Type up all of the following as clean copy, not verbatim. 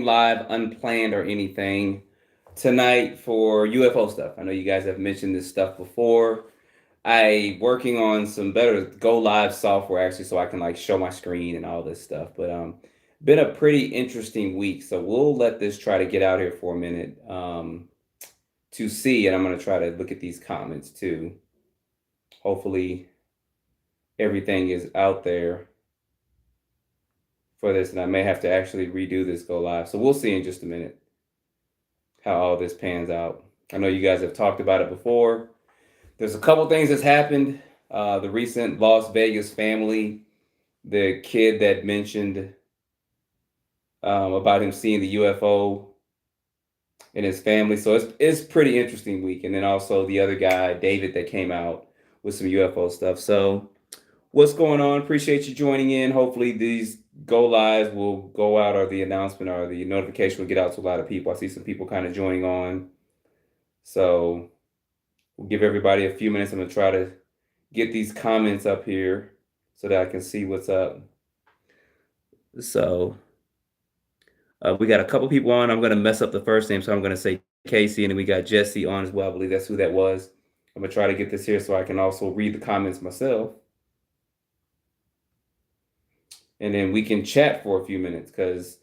live unplanned or anything tonight for UFO stuff. I know you guys have mentioned this stuff before. I working on some better go live software actually so I can like show my screen and all this stuff. But been a pretty interesting week. So we'll let this try to get out here for a minute to see, and I'm gonna try to look at these comments too. Hopefully everything is out there for this, and I may have to actually redo this go live. So we'll see in just a minute how all this pans out. I know you guys have talked about it before. There's a couple things that's happened. The recent Las Vegas family, the kid that mentioned about him seeing the UFO and his family. So it's pretty interesting week. And then also the other guy, David, that came out with some UFO stuff. So what's going on? Appreciate you joining in. Hopefully these go lives will go out, or the announcement or the notification will get out to a lot of people. I see some people kind of joining on. So we'll give everybody a few minutes. I'm gonna try to get these comments up here so that I can see what's up. So we got a couple people on. I'm gonna mess up the first name, so I'm gonna say Casey, and then we got Jesse on as well. I believe that's who that was. I'm gonna try to get this here so I can also read the comments myself. And then we can chat for a few minutes, because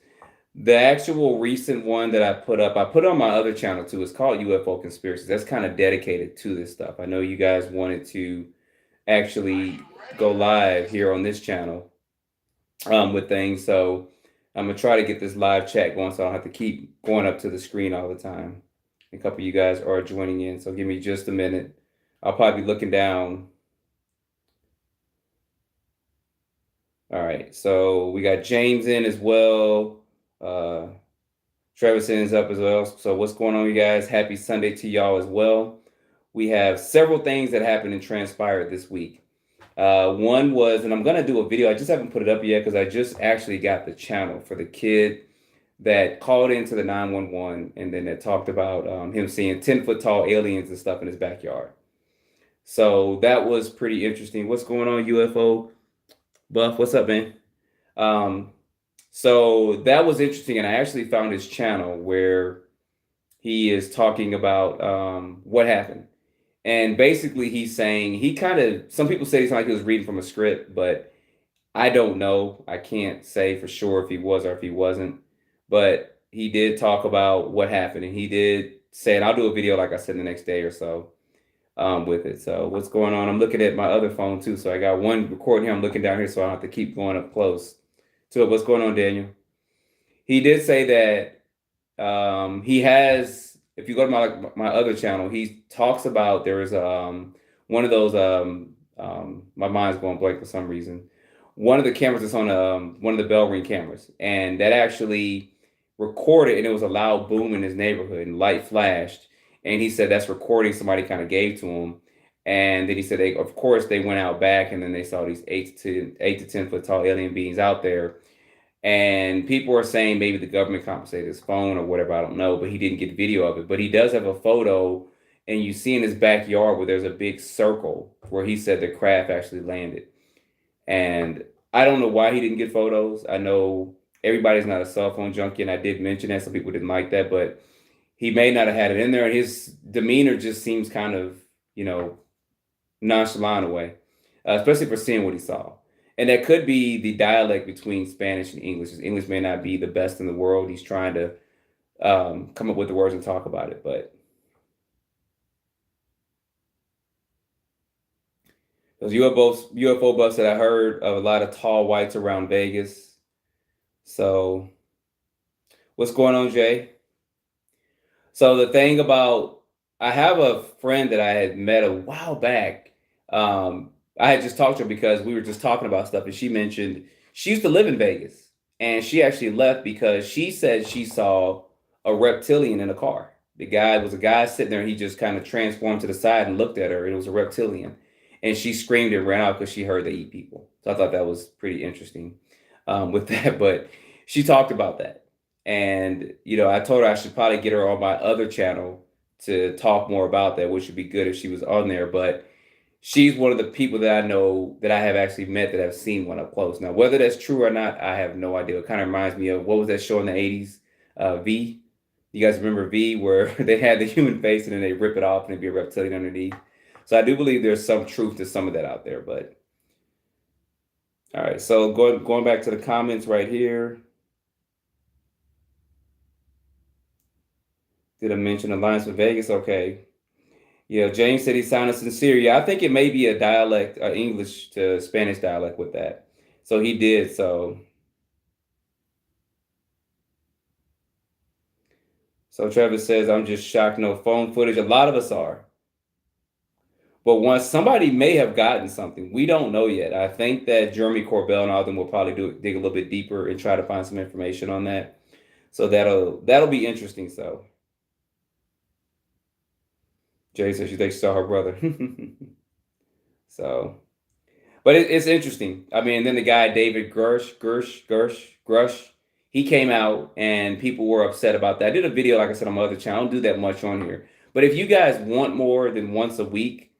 the actual recent one that I put on my other channel too. It's called UFO Conspiracies. That's kind of dedicated to this stuff. I know you guys wanted to actually go live here on this channel with things. So I'm gonna try to get this live chat going so I don't have to keep going up to the screen all the time. A couple of you guys are joining in, so give me just a minute. I'll probably be looking down. All right, so we got James in as well. Trevisan is up as well. So what's going on, you guys? Happy Sunday to y'all as well. We have several things that happened and transpired this week. One was, and I'm gonna do a video. I just haven't put it up yet because I just actually got the channel for the kid that called into the 911 and then that talked about him seeing 10-foot tall aliens and stuff in his backyard. So that was pretty interesting. What's going on, UFO Buff? What's up, man? So that was interesting, and I actually found his channel where he is talking about what happened. And basically he's saying some people say it's like he was reading from a script, but I don't know. I can't say for sure if he was or if he wasn't. But he did talk about what happened, and he did say, and I'll do a video, like I said, the next day or so with it. So what's going on? I'm looking at my other phone too. So I got one recording here. I'm looking down here so I don't have to keep going up close to it. What's going on, Daniel? He did say that he has, if you go to my other channel, he talks about there is one of those my mind's going blank for some reason. One of the cameras is on one of the bell ring cameras, and that actually recorded, and it was a loud boom in his neighborhood, and light flashed, and he said that's recording somebody kind of gave to him. And then he said of course they went out back, and then they saw these 8 to 10 foot tall alien beings out there. And people are saying maybe the government compensated his phone or whatever, I don't know, but he didn't get video of it. But he does have a photo, and you see in his backyard where there's a big circle where he said the craft actually landed. And I don't know why he didn't get photos. I know everybody's not a cell phone junkie, and I did mention that. Some people didn't like that, but he may not have had it in there. And his demeanor just seems kind of, nonchalant away, especially for seeing what he saw. And that could be the dialect between Spanish and English. His English may not be the best in the world. He's trying to come up with the words and talk about it. But those UFO buffs that I heard of, a lot of tall whites around Vegas. So what's going on, Jay? So the thing about, I have a friend that I had met a while back. I had just talked to her because we were just talking about stuff, and she mentioned she used to live in Vegas, and she actually left because she said she saw a reptilian in a car. The guy was a guy sitting there, and he just kind of transformed to the side and looked at her, and it was a reptilian. And she screamed and ran out because she heard they eat people. So I thought that was pretty interesting with that. But she talked about that. And, I told her I should probably get her on my other channel to talk more about that, which would be good if she was on there. But she's one of the people that I know that I have actually met that have seen one up close. Now, whether that's true or not, I have no idea. It kind of reminds me of, what was that show in the 80s? V. You guys remember V, where they had the human face and then they rip it off and it'd be a reptilian underneath. So I do believe there's some truth to some of that out there. But all right, so going back to the comments right here. Did I mention Alliance with Vegas? Okay. Yeah, James said he sounded sincere. Yeah, I think it may be a dialect, English to Spanish dialect with that. So he did. So Travis says, I'm just shocked, no phone footage. A lot of us are. But once somebody may have gotten something, we don't know yet. I think that Jeremy Corbell and all of them will probably dig a little bit deeper and try to find some information on that. So that'll be interesting. So Jay says she thinks she saw her brother. So, but it's interesting. I mean, then the guy David Grush, he came out and people were upset about that. I did a video, like I said, on my other channel. I don't do that much on here. But if you guys want more than once a week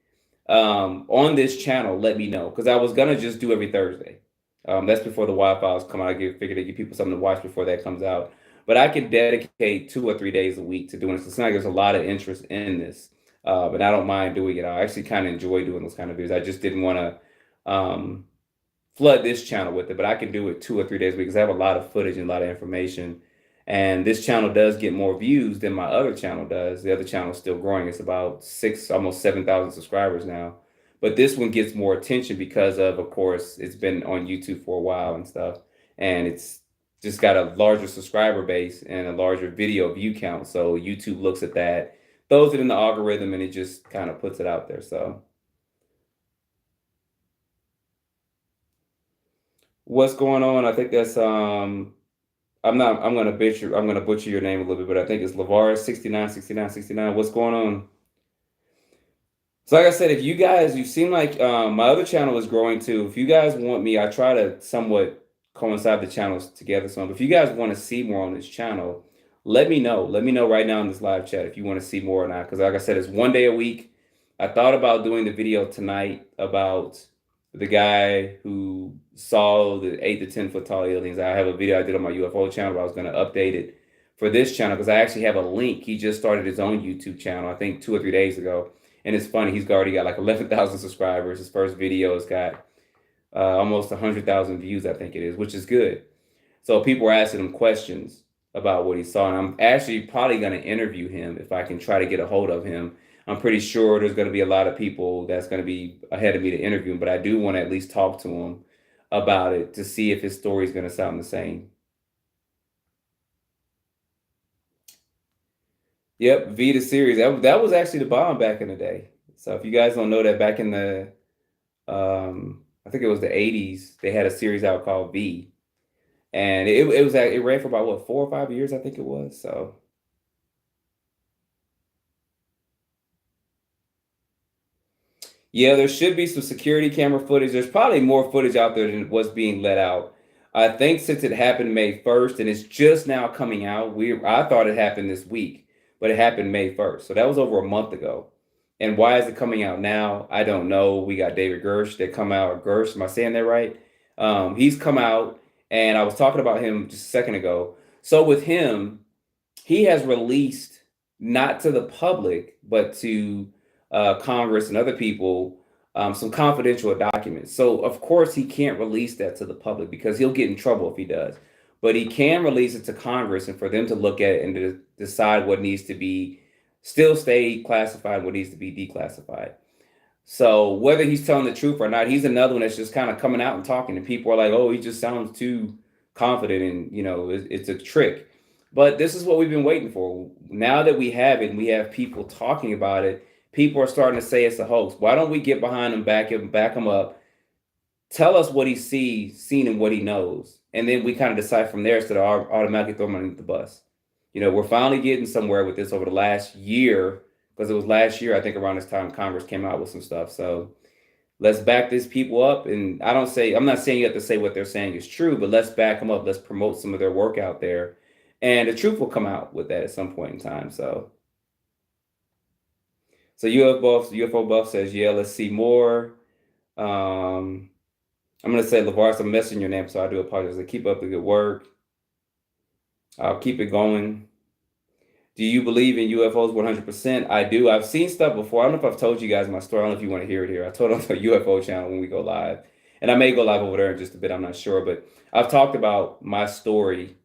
on this channel, let me know, because I was gonna just do every Thursday. That's before the Wi-Fi's come out. I figured to give people something to watch before that comes out. But I can dedicate 2 or 3 days a week to doing this. It's not like there's a lot of interest in this, but I don't mind doing it. I actually kind of enjoy doing those kind of videos. I just didn't want to flood this channel with it, but I can do it 2 or 3 days a week because I have a lot of footage and a lot of information. And this channel does get more views than my other channel does. The other channel is still growing. It's about almost 7,000 subscribers now. But this one gets more attention because of course, it's been on YouTube for a while and stuff. And it's just got a larger subscriber base and a larger video view count. So YouTube looks at that, throws it in the algorithm, and it just kind of puts it out there. So what's going on? I think that's I'm gonna butcher your name a little bit, but I think it's Lavaris 696969. What's going on? So like I said, if you seem like my other channel is growing too. If you guys want me, I try to somewhat coincide the channels together some. If you guys want to see more on this channel, let me know. Let me know right now in this live chat if you want to see more or not. Because like I said, it's 1 day a week. I thought about doing the video tonight about the guy who saw the 8 to 10 foot tall aliens. I have a video I did on my UFO channel, but I was going to update it for this channel because I actually have a link. He just started his own YouTube channel, I think 2 or 3 days ago. And it's funny, he's already got like 11,000 subscribers. His first video has got almost 100,000 views, I think it is, which is good. So people are asking him questions about what he saw. And I'm actually probably going to interview him if I can try to get a hold of him. I'm pretty sure there's going to be a lot of people that's going to be ahead of me to interview him, but I do want to at least talk to him about it to see if his story is going to sound the same. Yep, V the series. That was actually the bomb back in the day. So if you guys don't know that, back in the I think it was the 80s, they had a series out called V. And it ran for about what, 4 or 5 years, I think it was. So yeah, there should be some security camera footage. There's probably more footage out there than what's being let out. I think since it happened May 1st and it's just now coming out, I thought it happened this week, but it happened May 1st. So that was over a month ago. And why is it coming out now? I don't know. We got David Gersh that come out. Gersh, am I saying that right? He's come out, and I was talking about him just a second ago. So with him, he has released, not to the public, but to Congress and other people, some confidential documents. So of course he can't release that to the public because he'll get in trouble if he does. But he can release it to Congress and for them to look at it and to decide what needs to be still stay classified, what needs to be declassified. So whether he's telling the truth or not, he's another one that's just kind of coming out and talking, and people are like, "Oh, he just sounds too confident," and it's a trick. But this is what we've been waiting for. Now that we have it, and we have people talking about it, people are starting to say it's a hoax. Why don't we get behind him, back him up, tell us what he seen and what he knows, and then we kind of decide from there instead of automatically throw him underneath the bus. We're finally getting somewhere with this over the last year, because it was last year, I think around this time, Congress came out with some stuff. So let's back these people up. And I'm not saying you have to say what they're saying is true, but let's back them up. Let's promote some of their work out there. And the truth will come out with that at some point in time. So UFO Buff says, yeah, let's see more. I'm going to say, LeVar, I'm messing your name, so I do apologize. Keep up the good work. I'll keep it going. Do you believe in UFOs 100%? I do. I've seen stuff before. I don't know if I've told you guys my story. I don't know if you want to hear it here. I told it on the UFO channel when we go live. And I may go live over there in just a bit. I'm not sure. But I've talked about my story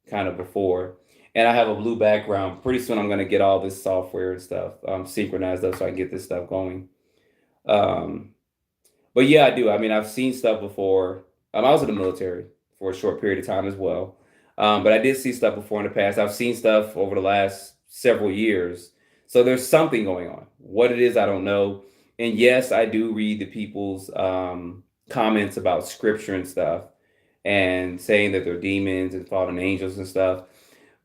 kind of before. And I have a blue background. Pretty soon I'm going to get all this software and stuff synchronized up so I can get this stuff going. Um, but yeah, I do. I mean, I've seen stuff before. I was in the military for a short period of time as well. But I did see stuff before in the past. I've seen stuff over the last several years. So there's something going on. What it is, I don't know. And yes, I do read the people's comments about scripture and stuff and saying that they're demons and fallen angels and stuff.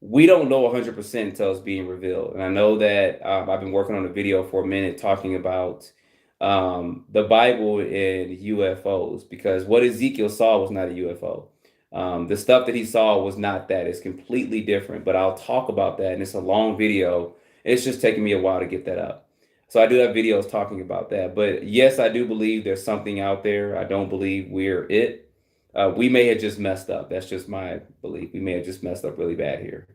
We don't know 100% until it's being revealed. And I know that I've been working on a video for a minute talking about the Bible and UFOs, because what Ezekiel saw was not a UFO. The stuff that he saw was not that. It's completely different, but I'll talk about that. And it's a long video. It's just taking me a while to get that up. So I do have videos talking about that. But yes, I do believe there's something out there. I don't believe we're it. We may have just messed up. That's just my belief. We may have just messed up really bad here.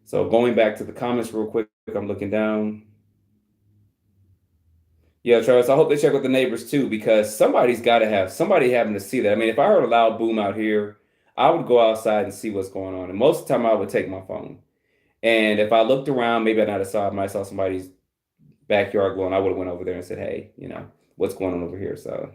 So going back to the comments real quick, I'm looking down. Yeah, Travis, I hope they check with the neighbors too, because somebody's got to have somebody having to see that. I mean, if I heard a loud boom out here, I would go outside and see what's going on. And most of the time, I would take my phone. And if I looked around, maybe I not saw, I might saw somebody's backyard glowing. I would have went over there and said, "Hey, what's going on over here?" So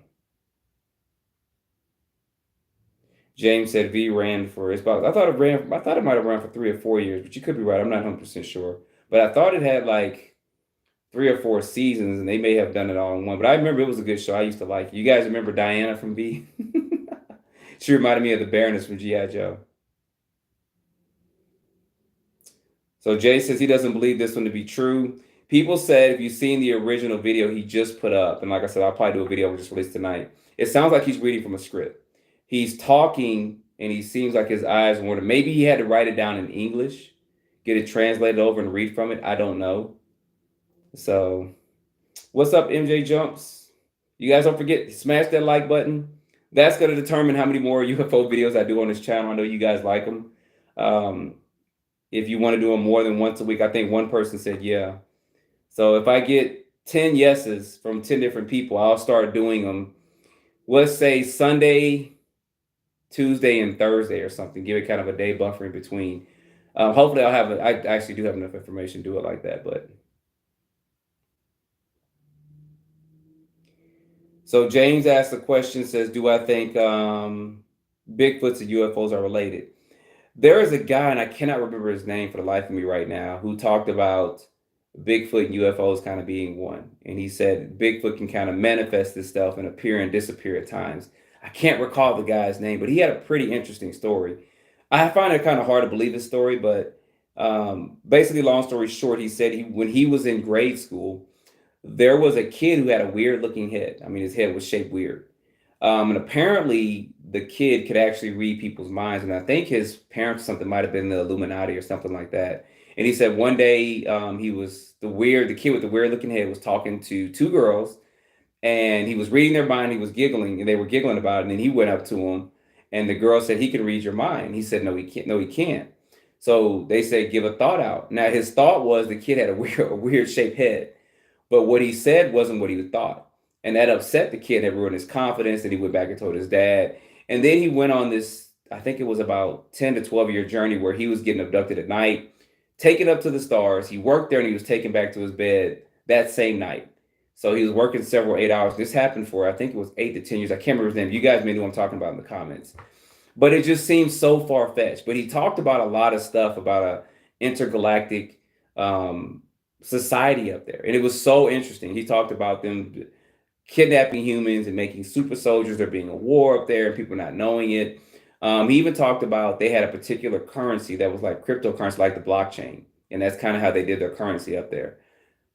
James said V ran for it's about. I thought it ran. I thought it might have ran for 3 or 4 years, but you could be right. I'm not 100% sure. But I thought it had like 3 or 4 seasons, and they may have done it all in one. But I remember it was a good show. I used to like it. You guys remember Diana from V? She reminded me of the Baroness from G.I. Joe. So Jay says he doesn't believe this one to be true. People said if you've seen the original video he just put up, and like I said, I'll probably do a video we just released tonight. It sounds like he's reading from a script. He's talking, and he seems like his eyes water. Maybe he had to write it down in English, get it translated over, and read from it. I don't know. So, what's up, MJ Jumps? You guys don't forget, smash that like button. That's going to determine how many more UFO videos I do on this channel. I know you guys like them. If you want to do them more than once a week, I think one person said yeah. So if I get 10 yeses from 10 different people, I'll start doing them. Let's say Sunday, Tuesday, and Thursday or something. Give it kind of a day buffer in between. Hopefully I actually do have enough information to do it like that, but. So James asked the question, says, do I think Bigfoots and UFOs are related? There is a guy, and I cannot remember his name for the life of me right now, who talked about Bigfoot and UFOs kind of being one. And he said Bigfoot can kind of manifest itself and appear and disappear at times. I can't recall the guy's name, but he had a pretty interesting story. I find it kind of hard to believe his story, but basically, long story short, he said when he was in grade school, there was a kid who had a weird looking head. I mean, his head was shaped weird. And apparently the kid could actually read people's minds. And I think his parents, something might have been the Illuminati or something like that. And he said one day the kid with the weird looking head was talking to two girls, and he was reading their mind. He was giggling, and they were giggling about it. And then he went up to him, and the girl said, he can read your mind. He said, no, he can't. No, he can't. So they said, give a thought out. Now his thought was the kid had a weird shaped head. But what he said wasn't what he thought. And that upset the kid. It ruined his confidence. And he went back and told his dad. And then he went on this, I think it was about 10 to 12-year journey where he was getting abducted at night, taken up to the stars. He worked there, and he was taken back to his bed that same night. So he was working several 8 hours. This happened for, I think it was 8 to 10 years. I can't remember his name. You guys may know what I'm talking about in the comments. But it just seems so far-fetched. But he talked about a lot of stuff about a intergalactic society up there. And it was so interesting. He talked about them kidnapping humans and making super soldiers. There being a war up there and people not knowing it. He even talked about they had a particular currency that was like cryptocurrency, like the blockchain. And that's kind of how they did their currency up there.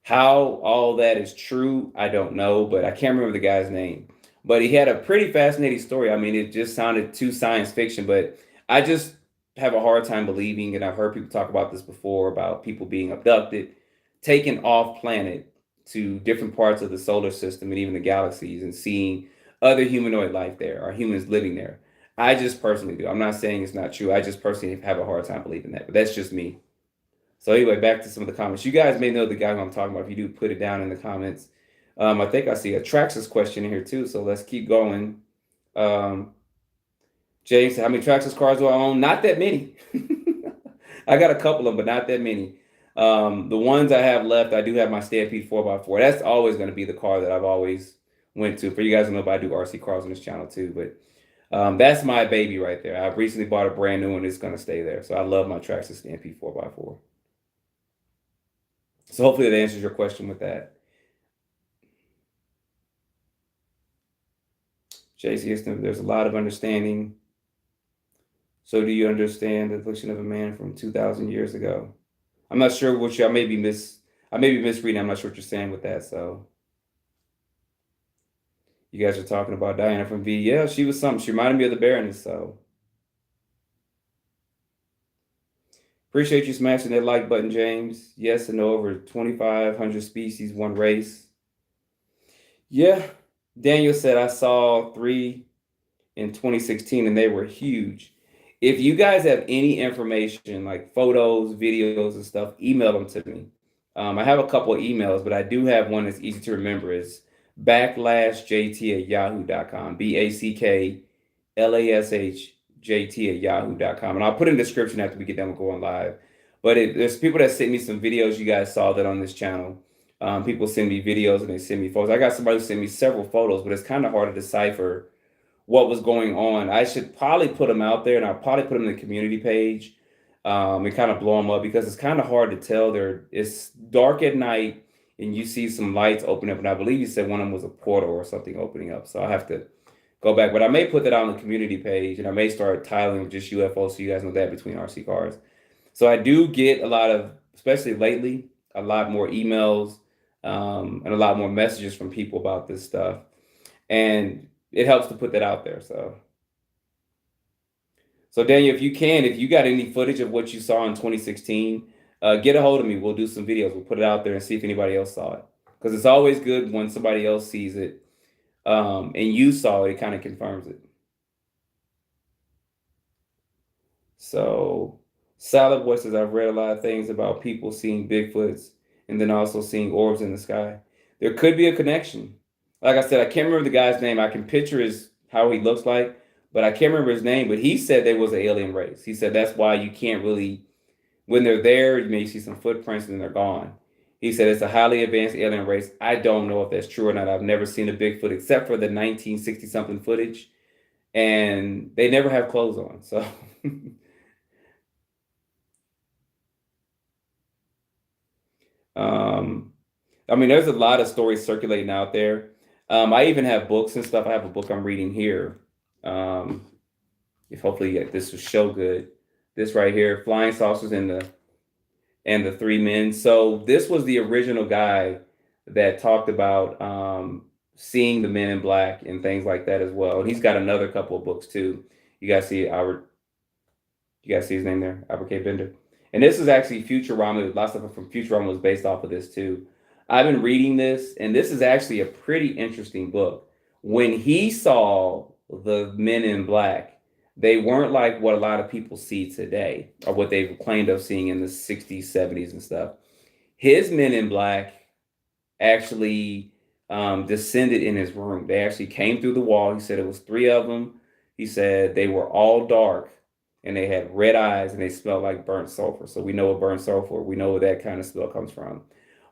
How all that is true, I don't know, but I can't remember the guy's name. But he had a pretty fascinating story. I mean, it just sounded too science fiction, but I just have a hard time believing, and I've heard people talk about this before, about people being abducted, taken off planet to different parts of the solar system and even the galaxies, and seeing other humanoid life there, or humans living there. I just personally do. I'm not saying it's not true. I just personally have a hard time believing that, but that's just me. So anyway, back to some of the comments. You guys may know the guy who I'm talking about. If you do, put it down in the comments. I think I see a Traxxas question in here too. So let's keep going. Um, James, how many Traxxas cars do I own? Not that many. I got a couple of them, but not that many. The ones I have left, I do have my Stampede 4x4. That's always going to be the car that I've always went to. For you guys who know, if I do RC cars on this channel too, but that's my baby right there. I've recently bought a brand new one. It's going to stay there. So I love my Traxxas Stampede 4x4. So hopefully that answers your question with that. JC, there's a lot of understanding. So do you understand the affliction of a man from 2,000 years ago? I'm not sure what I may be misreading. I'm not sure what you're saying with that. So you guys are talking about Diana from V. Yeah, she was something. She reminded me of the Baroness. So appreciate you smashing that like button, James. Yes and no, over 2,500 species, one race. Yeah, Daniel said I saw 3 in 2016 and they were huge. If you guys have any information like photos, videos, and stuff, email them to me. I have a couple of emails, but I do have one that's easy to remember. It's /JT@yahoo.com. BACKLASHJT@yahoo.com. And I'll put in the description after we get done with going live. But there's people that sent me some videos. You guys saw that on this channel. People send me videos and they send me photos. I got somebody who sent me several photos, but it's kind of hard to decipher what was going on. I should probably put them out there, and I'll probably put them in the community page and kind of blow them up, because it's kind of hard to tell. It's dark at night and you see some lights open up, and I believe you said one of them was a portal or something opening up. So I have to go back, but I may put that on the community page, and I may start tiling just UFOs so you guys know that between RC cars. So I do get a lot of, especially lately, a lot more emails and a lot more messages from people about this stuff. And it helps to put that out there. So Daniel, if you got any footage of what you saw in 2016, get a hold of me. We'll do some videos. We'll put it out there and see if anybody else saw it. Because it's always good when somebody else sees it and you saw it, it kind of confirms it. So Salad Boy says, I've read a lot of things about people seeing Bigfoots and then also seeing orbs in the sky. There could be a connection. Like I said, I can't remember the guy's name. I can picture how he looks like, but I can't remember his name. But he said there was an alien race. He said that's why you can't really, when they're there, you may see some footprints and then they're gone. He said it's a highly advanced alien race. I don't know if that's true or not. I've never seen a Bigfoot except for the 1960-something footage, and they never have clothes on. So I mean, there's a lot of stories circulating out there. I even have books and stuff. I have a book I'm reading here. If hopefully this will show good. This right here, Flying Saucers and the Three Men. So this was the original guy that talked about seeing the Men in Black and things like that as well. And he's got another couple of books too. You guys see Albert? You guys see his name there, Albert K. Bender. And this is actually Futurama. Lots of stuff from Futurama was based off of this too. I've been reading this, and this is actually a pretty interesting book. When he saw the Men in Black, they weren't like what a lot of people see today, or what they've claimed of seeing in the 60s, 70s, and stuff. His Men in Black actually descended in his room. They actually came through the wall. He said it was 3 of them. He said they were all dark, and they had red eyes, and they smelled like burnt sulfur. So we know what burnt sulfur, we know where that kind of smell comes from.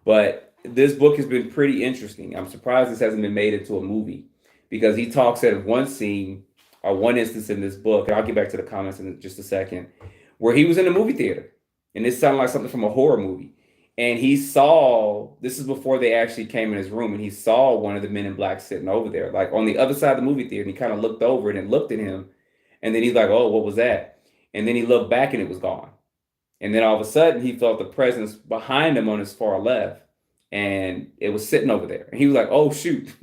But this book has been pretty interesting. I'm surprised this hasn't been made into a movie, because he talks at one scene or one instance in this book, and I'll get back to the comments in just a second, where he was in a movie theater, and this sounded like something from a horror movie. And he saw, this is before they actually came in his room, and he saw one of the Men in Black sitting over there, like on the other side of the movie theater, and he kind of looked over it and looked at him, and then he's like, oh, what was that? And then he looked back and it was gone. And then all of a sudden he felt the presence behind him on his far left, and it was sitting over there. And he was like, oh, shoot.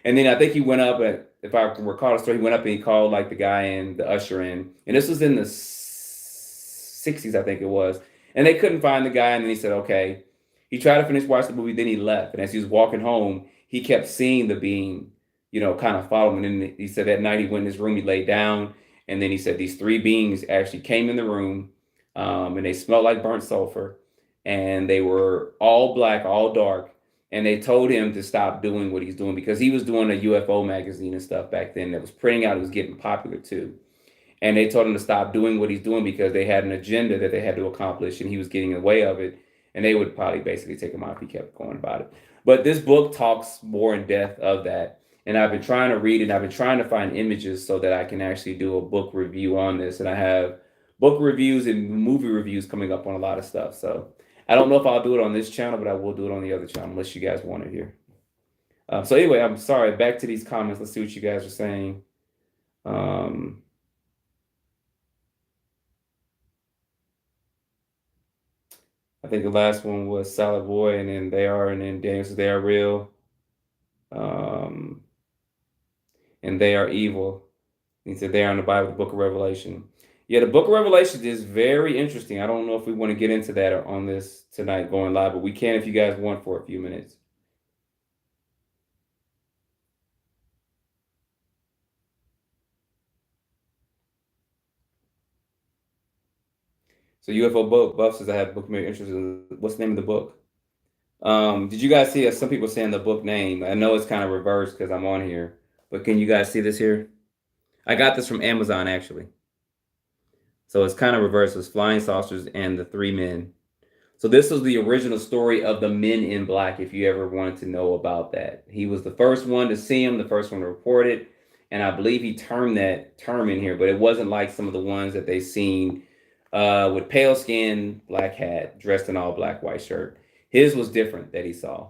And then I think he went up, if I can recall the story, he went up and he called like the guy in, the usher in. And this was in the 60s, I think it was. And they couldn't find the guy. And then he said, okay. He tried to finish watching the movie, then he left. And as he was walking home, he kept seeing the being kind of follow him. And then he said that night he went in his room, he laid down, and then he said these three beings actually came in the room, and they smelled like burnt sulfur, and they were all black, all dark, and they told him to stop doing what he's doing because he was doing a UFO magazine and stuff back then that was printing out. It was getting popular too. And they told him to stop doing what he's doing because they had an agenda that they had to accomplish and he was getting in the way of it. And they would probably basically take him out if he kept going about it. But this book talks more in depth of that. And I've been trying to read it. And I've been trying to find images so that I can actually do a book review on this. And I have book reviews and movie reviews coming up on a lot of stuff. So I don't know if I'll do it on this channel, but I will do it on the other channel unless you guys want it here. So anyway, I'm sorry. Back to these comments. Let's see what you guys are saying. I think the last one was Salad Boy, and then they are, and then Daniel says they are real. And they are evil. He said they are in the Bible, the Book of Revelation. Yeah, the Book of Revelation is very interesting. I don't know if we want to get into that on this tonight going live, but we can if you guys want for a few minutes. So UFO Buff says I have a book maybe interested in. What's the name of the book? Did you guys see some people saying the book name? I know it's kind of reversed because I'm on here, but can you guys see this here? I got this from Amazon actually. So it's kind of reversed. It's Flying Saucers and the Three Men. So this was the original story of the Men in Black, if you ever wanted to know about that. He was the first one to see him, the first one to report it. And I believe he termed that term in here, but it wasn't like some of the ones that they've seen with pale skin, black hat, dressed in all black, white shirt. His was different that he saw.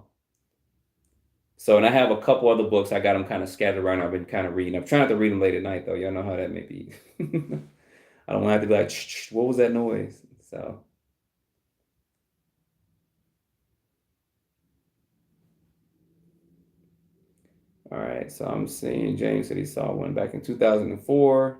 So, and I have a couple other books. I got them kind of scattered around. I've been kind of reading. I'm trying not to read them late at night, though. Y'all know how that may be. I don't want to have to be like, shh, what was that noise? So. All right, so I'm seeing James said he saw one back in 2004.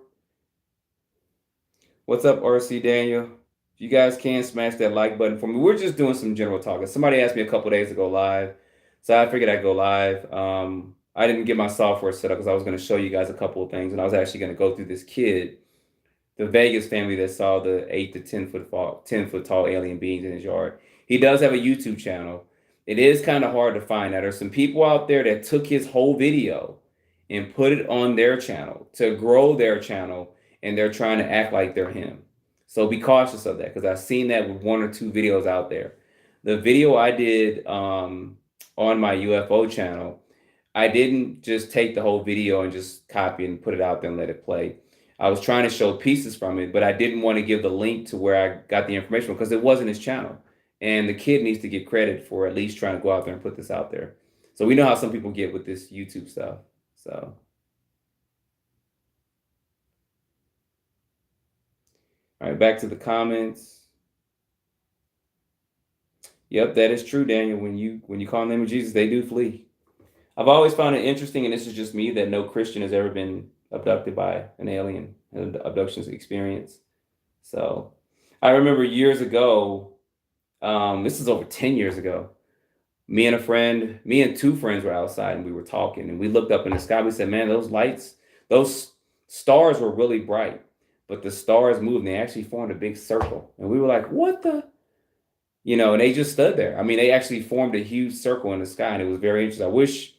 What's up, RC Daniel? If you guys can smash that like button for me. We're just doing some general talking. Somebody asked me a couple days to go live, so I figured I'd go live. I didn't get my software set up because I was going to show you guys a couple of things, and I was actually going to go through this kid, the Vegas family that saw the 8 to 10 foot tall alien beings in his yard. He does have a YouTube channel. It is kind of hard to find. Now, there's some people out there that took his whole video and put it on their channel to grow their channel, and they're trying to act like they're him. So be cautious of that because I've seen that with one or two videos out there. The video I did on my UFO channel, I didn't just take the whole video and just copy and put it out there and let it play. I was trying to show pieces from it, but I didn't want to give the link to where I got the information because it wasn't his channel. And the kid needs to get credit for at least trying to go out there and put this out there. So we know how some people get with this YouTube stuff. So. All right, back to the comments. Yep, that is true, Daniel. When you call on the name of Jesus, they do flee. I've always found it interesting, and this is just me, that no Christian has ever been abducted by an alien, an abductions experience. So I remember years ago, this is over 10 years ago, me and two friends were outside and we were talking and we looked up in the sky. We said, man, those lights, those stars were really bright, but the stars moved and they actually formed a big circle. And we were like, what the? And they just stood there. I mean, they actually formed a huge circle in the sky and it was very interesting. I wish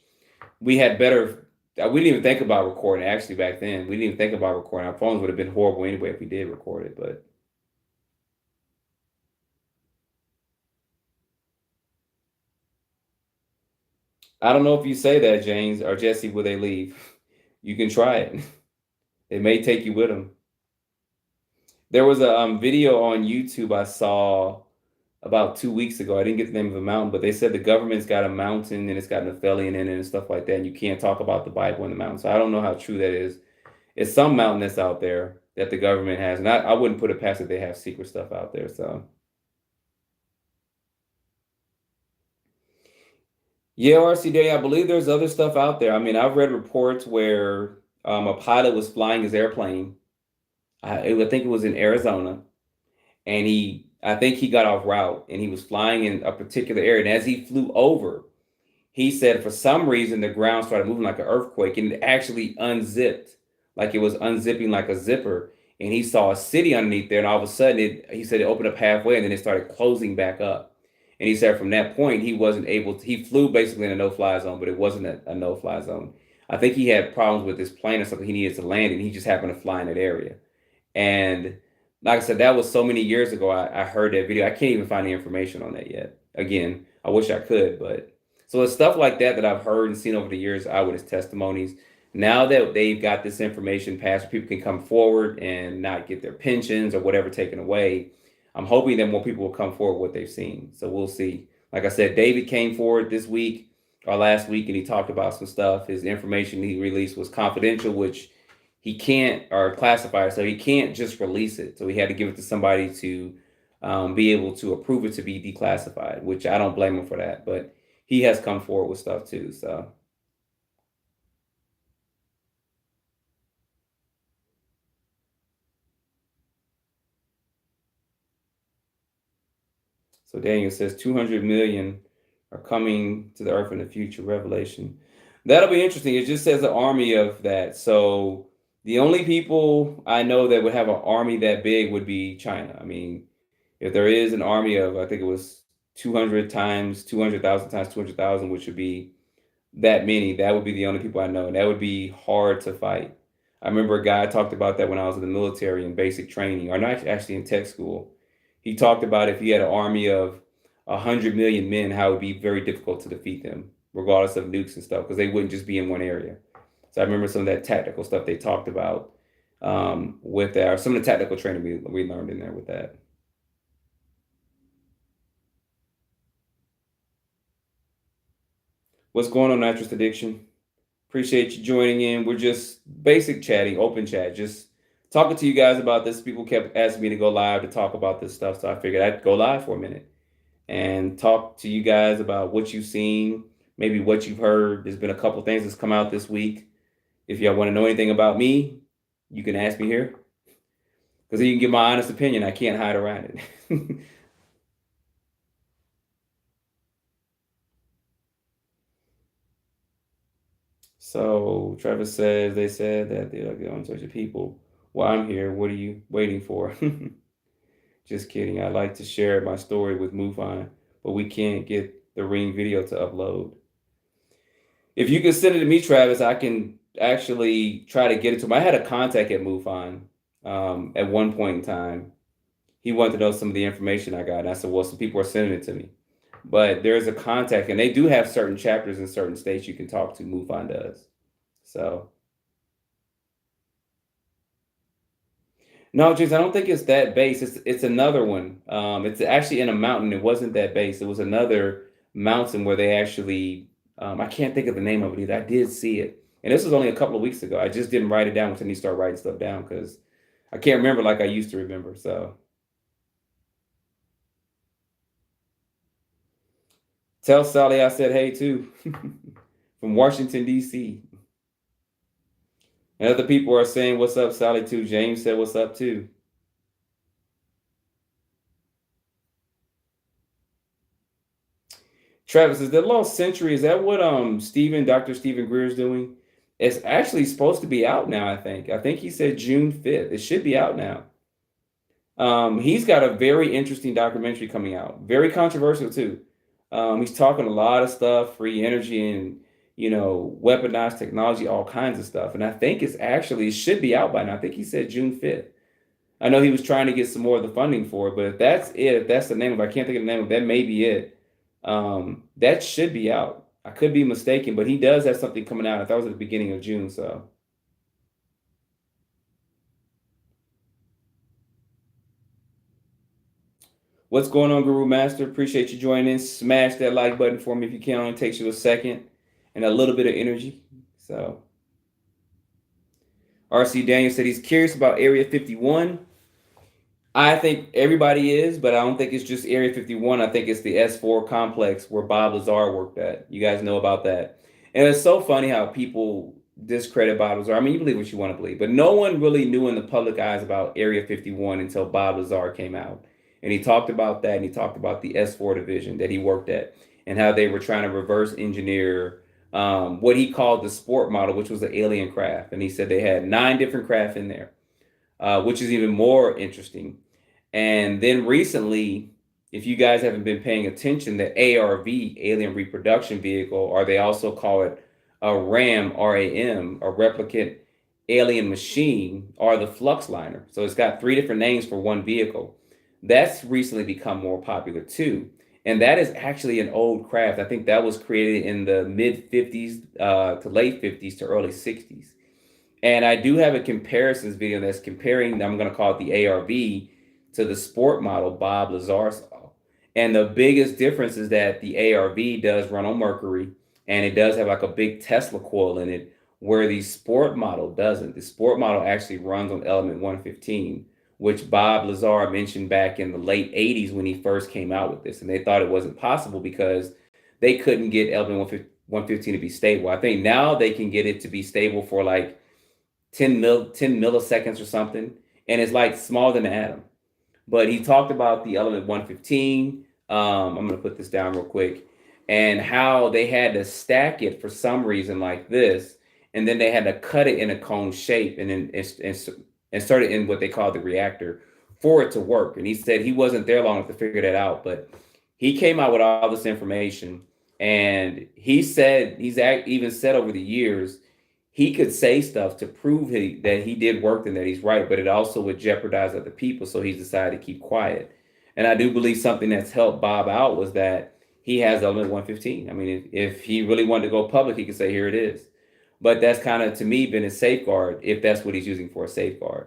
we had better. We didn't even think about recording. Actually, back then, we didn't even think about recording. Our phones would have been horrible anyway if we did record it, but. I don't know if you say that, James or Jesse, will they leave? You can try it. They may take you with them. There was a video on YouTube I saw about 2 weeks ago. I didn't get the name of the mountain, but they said the government's got a mountain and it's got Nephilian in it and stuff like that. And you can't talk about the Bible in the mountain. So I don't know how true that is. It's some mountain that's out there that the government has. And I wouldn't put it past that they have secret stuff out there. So. Yeah, RCD, I believe there's other stuff out there. I mean, I've read reports where a pilot was flying his airplane. I think it was in Arizona, and I think he got off route and he was flying in a particular area. And as he flew over, he said for some reason the ground started moving like an earthquake and it actually unzipped, like it was unzipping like a zipper. And he saw a city underneath there, and all of a sudden, he said it opened up halfway, and then it started closing back up. And he said from that point, he wasn't able to. He flew basically in a no-fly zone, but it wasn't a no-fly zone. I think he had problems with his plane or something. He needed to land, and he just happened to fly in that area. And like I said, that was so many years ago. I heard that video. I can't even find the information on that yet. Again, I wish I could, but so it's stuff like that that I've heard and seen over the years, eyewitness testimonies. Now that they've got this information passed, people can come forward and not get their pensions or whatever taken away. I'm hoping that more people will come forward with what they've seen. So we'll see. Like I said, David came forward this week or last week, and he talked about some stuff. His information he released was confidential, which he can't, or classified, so he can't just release it. So he had to give it to somebody to be able to approve it to be declassified, which I don't blame him for that. But he has come forward with stuff too. So Daniel says 200 million are coming to the earth in the future. Revelation. That'll be interesting. It just says an army of that. So the only people I know that would have an army that big would be China. I mean, if there is an army of, I think it was 200 times 200,000 times 200,000, which would be that many, that would be the only people I know. And that would be hard to fight. I remember a guy talked about that when I was in the military in basic training, or not actually in tech school. He talked about if he had an army of 100 million men, how it would be very difficult to defeat them, regardless of nukes and stuff, because they wouldn't just be in one area. So I remember some of that tactical stuff they talked about with that, or some of the tactical training we learned in there with that. What's going on, Nitrous Addiction? Appreciate you joining in. We're just basic chatting, open chat, just talking to you guys about this. People kept asking me to go live to talk about this stuff, so I figured I'd go live for a minute and talk to you guys about what you've seen, maybe what you've heard. There's been a couple things that's come out this week. If y'all want to know anything about me, you can ask me here, because then you can get my honest opinion. I can't hide around it. So Travis says they said that they're going to touch the people. Well, I'm here. What are you waiting for? Just kidding. I like to share my story with MUFON, but we can't get the Ring video to upload. If you can send it to me, Travis, I can actually try to get it to him. I had a contact at MUFON at one point in time. He wanted to know some of the information I got. And I said, well, some people are sending it to me. But there's a contact, and they do have certain chapters in certain states you can talk to. MUFON does. So. No, James, I don't think it's that base. It's another one. It's actually in a mountain. It wasn't that base. It was another mountain where they actually, I can't think of the name of it either. I did see it. And this was only a couple of weeks ago. I just didn't write it down until you start writing stuff down, because I can't remember like I used to remember. So tell Sally I said hey too from Washington, D.C. And other people are saying what's up, Sally, too. James said what's up too. Travis, is the Lost Century, is that what Dr. Stephen Greer is doing? It's actually supposed to be out now, I think. I think he said June 5th. It should be out now. He's got a very interesting documentary coming out. Very controversial too. He's talking a lot of stuff, free energy and weaponized technology, all kinds of stuff. And I think it should be out by now. I think he said June 5th. I know he was trying to get some more of the funding for it, but if that's the name of it, I can't think of the name of it, that may be it. That should be out. I could be mistaken, but he does have something coming out. I thought it was at the beginning of June, so. What's going on, Guru Master? Appreciate you joining in. Smash that like button for me if you can. It only takes you a second and a little bit of energy. So, RC Daniel said he's curious about Area 51. I think everybody is, but I don't think it's just Area 51. I think it's the S4 complex where Bob Lazar worked at. You guys know about that. And it's so funny how people discredit Bob Lazar. I mean, you believe what you want to believe, but no one really knew in the public eyes about Area 51 until Bob Lazar came out. And he talked about that, and he talked about the S4 division that he worked at. and how they were trying to reverse engineer what he called the sport model, which was the alien craft. And he said they had 9 different craft in there, which is even more interesting. And then recently, if you guys haven't been paying attention, the ARV, Alien Reproduction Vehicle, or they also call it a RAM, RAM, a Replicant Alien Machine, or the Flux Liner. So it's got 3 different names for one vehicle. That's recently become more popular too. And that is actually an old craft. I think that was created in the mid 50s to late 50s to early 60s. And I do have a comparisons video that's comparing, I'm going to call it the ARV, to the sport model Bob Lazar saw. And the biggest difference is that the ARV does run on Mercury, and it does have like a big Tesla coil in it, where the sport model doesn't. The sport model actually runs on element 115, which Bob Lazar mentioned back in the late 80s when he first came out with this. And they thought it wasn't possible because they couldn't get element 115 to be stable. I think now they can get it to be stable for like 10 milliseconds or something, and it's like smaller than an atom. But he talked about the element 115. I'm going to put this down real quick, and how they had to stack it for some reason like this, and then they had to cut it in a cone shape and then insert it in what they call the reactor for it to work. And he said he wasn't there long enough to figure that out, but he came out with all this information, and he said he's even said over the years he could say stuff to prove that he did work and that he's right, but it also would jeopardize other people. So he's decided to keep quiet. And I do believe something that's helped Bob out was that he has element 115. I mean, if he really wanted to go public, he could say, here it is. But that's kind of, to me, been a safeguard if that's what he's using for a safeguard.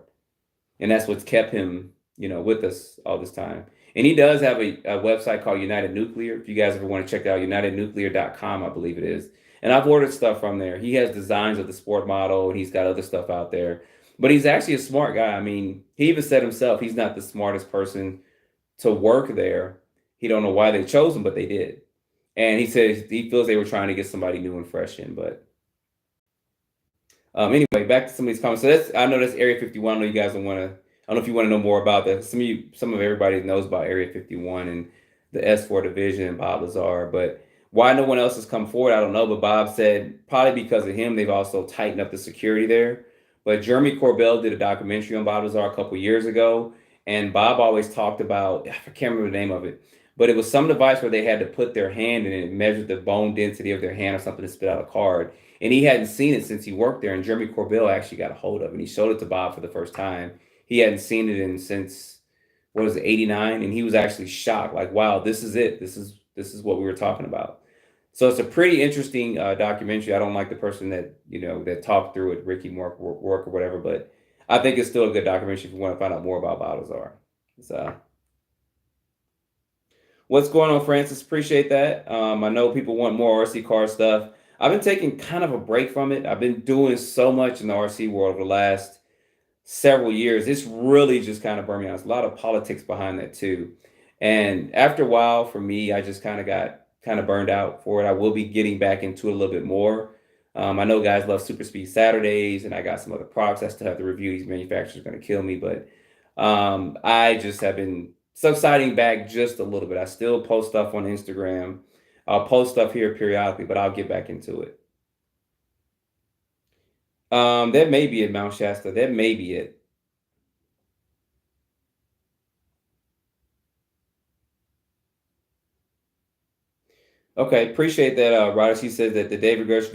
And that's what's kept him, with us all this time. And he does have a website called United Nuclear. If you guys ever want to check it out, unitednuclear.com, I believe it is. And I've ordered stuff from there. He has designs of the sport model, and he's got other stuff out there. But he's actually a smart guy. I mean, he even said himself he's not the smartest person to work there. He don't know why they chose him, but they did. And he says he feels they were trying to get somebody new and fresh in. But anyway, back to some of these comments. So I know that's Area 51. I know you guys don't want to. I don't know if you want to know more about that. Some of everybody knows about Area 51 and the S4 division and Bob Lazar, but why no one else has come forward, I don't know. But Bob said probably because of him, they've also tightened up the security there. But Jeremy Corbell did a documentary on Bob Lazar a couple years ago, and Bob always talked about, I can't remember the name of it, but it was some device where they had to put their hand in it and measure the bone density of their hand or something to spit out a card. And he hadn't seen it since he worked there, and Jeremy Corbell actually got a hold of it, and he showed it to Bob for the first time. He hadn't seen it since, what was it, 89? And he was actually shocked, like, wow, this is it. This is what we were talking about. So it's a pretty interesting documentary. I don't like the person that, that talked through it, Ricky Work or whatever, but I think it's still a good documentary if you want to find out more about Bob Lazar. So what's going on, Francis? Appreciate that. I know people want more RC car stuff. I've been taking kind of a break from it. I've been doing so much in the RC world over the last several years. It's really just kind of burned me out. There's a lot of politics behind that too. And after a while, for me, I just kind of got burned out for it. I will be getting back into it a little bit more. I know guys love Super Speed Saturdays, and I got some other products I still have to review. These manufacturers are going to kill me, but I just have been subsiding back just a little bit. I still post stuff on Instagram. I'll post stuff here periodically, but I'll get back into it. That may be it, Mount Shasta. That may be it. Okay, appreciate that, Ryder. She says that the David Grush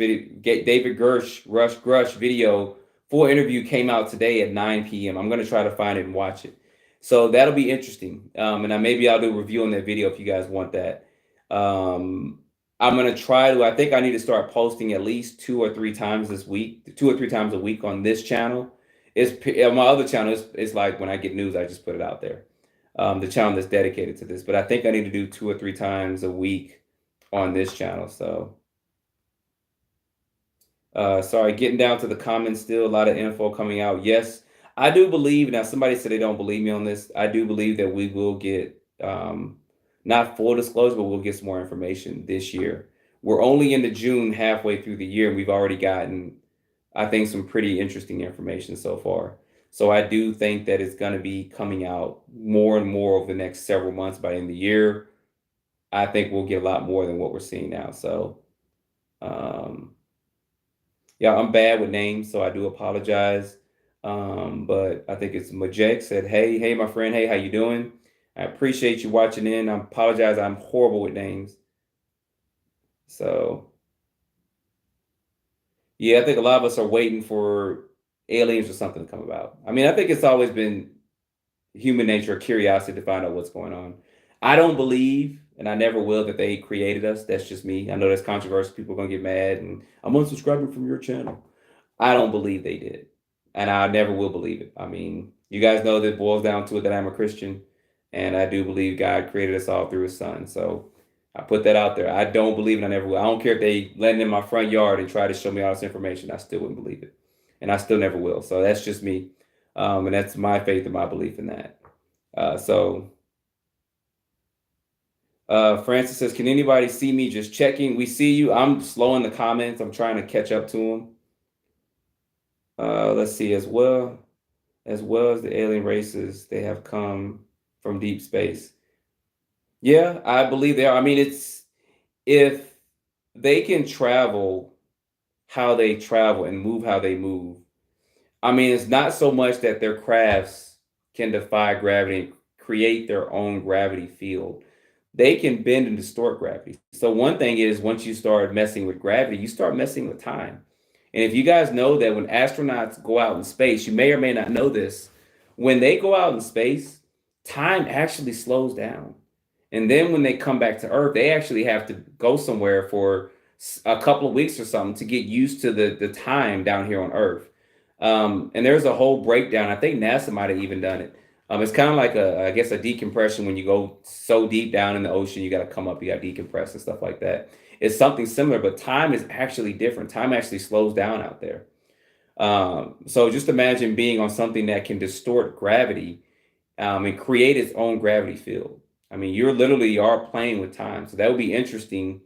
video full interview came out today at 9 p.m. I'm going to try to find it and watch it. So that'll be interesting. And maybe I'll do a review on that video if you guys want that. I'm going to try to, I think I need to start posting at least 2 or 3 times this week, 2 or 3 times a week on this channel. My other channel is like when I get news, I just put it out there. The channel that's dedicated to this, but I think I need to do 2 or 3 times a week on this channel. So sorry, getting down to the comments still, a lot of info coming out. Yes, I do believe, now somebody said they don't believe me on this. I do believe that we will get not full disclosure, but we'll get some more information this year. We're only into June, halfway through the year, and we've already gotten, I think, some pretty interesting information so far. So I do think that it's going to be coming out more and more over the next several months by the end of the year. I think we'll get a lot more than what we're seeing now. So, um, yeah, I'm bad with names, so I do apologize. But I think it's Majek said, hey, my friend, hey, how you doing? I appreciate you watching in. I apologize, I'm horrible with names. So, yeah, I think a lot of us are waiting for aliens or something to come about. I mean, I think it's always been human nature, curiosity to find out what's going on. I don't believe, and I never will, that they created us. That's just me. I know that's controversial. People are gonna get mad, and I'm unsubscribing from your channel. I don't believe they did, and I never will believe it. I mean, you guys know that it boils down to it that I'm a Christian, and I do believe God created us all through His Son. So I put that out there. I don't believe it. I never will. I don't care if they land in my front yard and try to show me all this information. I still wouldn't believe it, and I still never will. So that's just me, and that's my faith and my belief in that. So Francis says, "Can anybody see me? Just checking. We see you. I'm slow in the comments. I'm trying to catch up to them. Let's see as well as the alien races, they have come from deep space. Yeah, I believe they are. I mean, it's if they can travel how they travel and move how they move. I mean, it's not so much that their crafts can defy gravity and create their own gravity field. They can bend and distort gravity. So one thing is once you start messing with gravity, you start messing with time. And if you guys know that when astronauts go out in space, you may or may not know this, when they go out in space, time actually slows down. And then when they come back to Earth, they actually have to go somewhere for a couple of weeks or something to get used to the time down here on Earth. And there's a whole breakdown. I think NASA might have even done it. It's kind of like I guess, a decompression when you go so deep down in the ocean, you got to come up, you got to decompress and stuff like that. It's something similar, but time is actually different. Time actually slows down out there. So just imagine being on something that can distort gravity and create its own gravity field. I mean, you're literally are playing with time. So that would be interesting.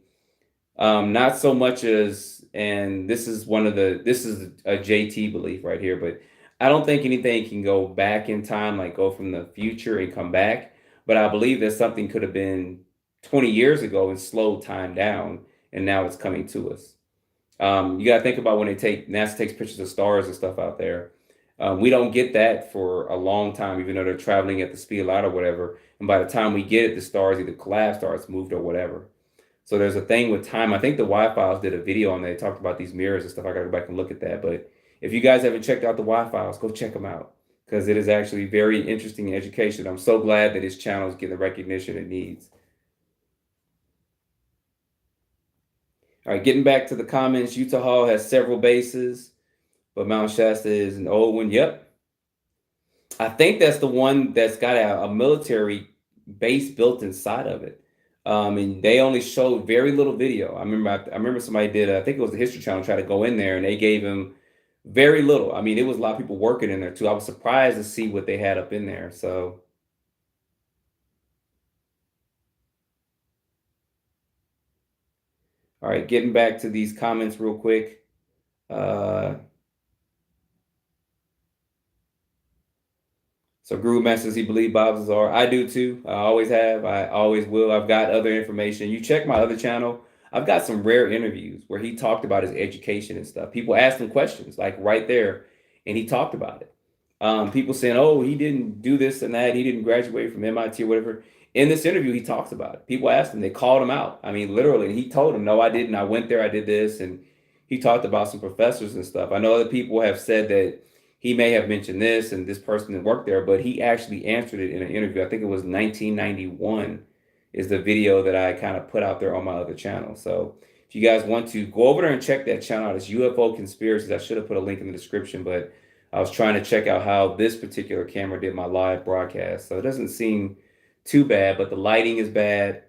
Not so much as, and this is a JT belief right here, but I don't think anything can go back in time, like go from the future and come back. But I believe that something could have been 20 years ago and slowed time down, and now it's coming to us. You got to think about when NASA takes pictures of stars and stuff out there. We don't get that for a long time, even though they're traveling at the speed of light or whatever. And by the time we get it, the stars either collapsed or it's moved or whatever. So there's a thing with time. I think the Y-Files did a video on that. They talked about these mirrors and stuff. I got to go back and look at that. But if you guys haven't checked out the Y-Files, go check them out because it is actually very interesting and educational. I'm so glad that his channel is getting the recognition it needs. All right, getting back to the comments, Utah Hall has several bases, but Mount Shasta is an old one. Yep. I think that's the one that's got a military base built inside of it. And they only showed very little video. I remember somebody did, I think it was the History Channel, tried to go in there and they gave him very little. I mean, it was a lot of people working in there too. I was surprised to see what they had up in there. So, all right, getting back to these comments real quick. So Groove says he believes Bob's are. I do too. I always have. I always will. I've got other information. You check my other channel. I've got some rare interviews where he talked about his education and stuff. People asked him questions like right there, and he talked about it. People saying, "Oh, he didn't do this and that. He didn't graduate from MIT or whatever." In this interview, he talks about it. People asked him. They called him out. I mean, literally, he told them, "No, I didn't. I went there. I did this," and he talked about some professors and stuff. I know other people have said that he may have mentioned this and this person that worked there, but he actually answered it in an interview. I think it was 1991 is the video that I kind of put out there on my other channel. So if you guys want to go over there and check that channel out, it's UFO Conspiracies. I should have put a link in the description, but I was trying to check out how this particular camera did my live broadcast. So it doesn't seem too bad, but the lighting is bad.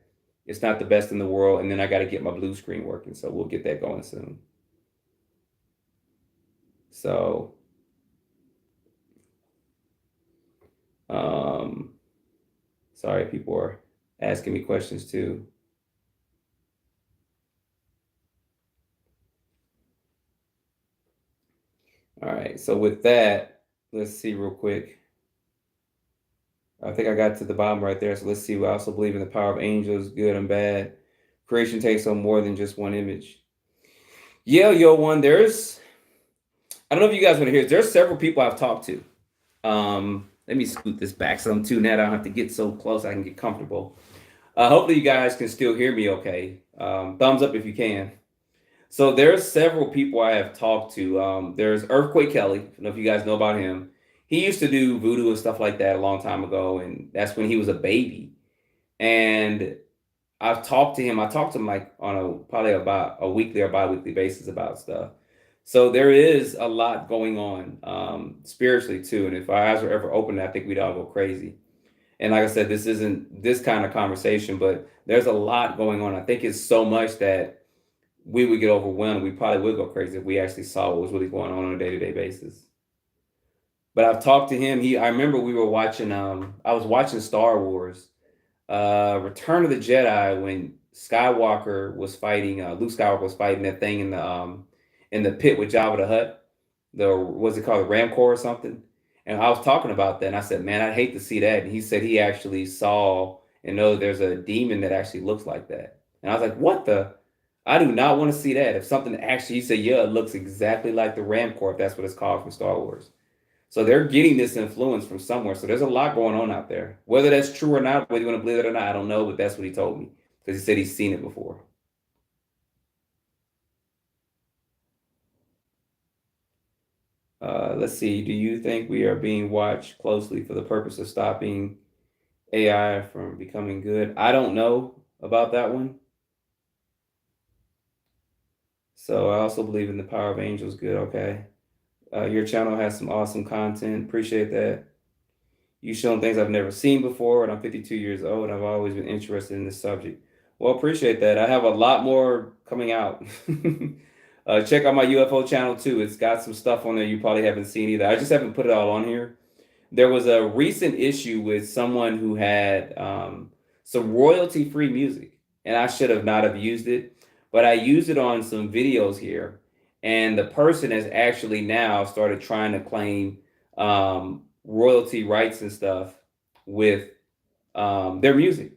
It's not the best in the world. And then I got to get my blue screen working. So we'll get that going soon. So sorry, people are asking me questions too. All right, so with that, let's see real quick. I think I got to the bottom right there. So let's see. We also believe in the power of angels, good and bad. Creation takes on more than just one image. Yeah, yo, one. I don't know if you guys want to hear. There's several people I've talked to. Let me scoot this back so I'm tuned out. I don't have to get so close. I can get comfortable. Hopefully, you guys can still hear me okay. Thumbs up if you can. So there's several people I have talked to. There's Earthquake Kelly. I don't know if you guys know about him. He used to do voodoo and stuff like that a long time ago, and that's when he was a baby. And I've talked to him. I talked to him like on a probably about a weekly or bi-weekly basis about stuff. So there is a lot going on spiritually too. And if our eyes were ever open, I think we'd all go crazy. And like I said, this isn't this kind of conversation, but there's a lot going on. I think it's so much that we would get overwhelmed. We probably would go crazy if we actually saw what was really going on a day-to-day basis. But I've talked to him. I remember we were watching I was watching Star Wars, Return of the Jedi when Luke Skywalker was fighting that thing in the pit with Jabba the Hutt. What's it called, the Ramcor or something? And I was talking about that, and I said, "Man, I'd hate to see that." And he said he actually saw and know there's a demon that actually looks like that. And I was like, "What the? I do not want to see that." If something actually, he said, "Yeah, it looks exactly like the Ramcor, if that's what it's called from Star Wars." So they're getting this influence from somewhere. So there's a lot going on out there. Whether that's true or not, whether you want to believe it or not, I don't know, but that's what he told me because he said he's seen it before. Let's see. Do you think we are being watched closely for the purpose of stopping AI from becoming good? I don't know about that one. So I also believe in the power of angels. Good. Okay. Your channel has some awesome content. Appreciate that. You've shown things I've never seen before, and I'm 52 years old, and I've always been interested in this subject. Well, appreciate that. I have a lot more coming out. Check out my UFO channel too. It's got some stuff on there you probably haven't seen either. I just haven't put it all on here. There was a recent issue with someone who had some royalty-free music, and I should have not have used it, but I used it on some videos here, and the person has actually now started trying to claim royalty rights and stuff with their music,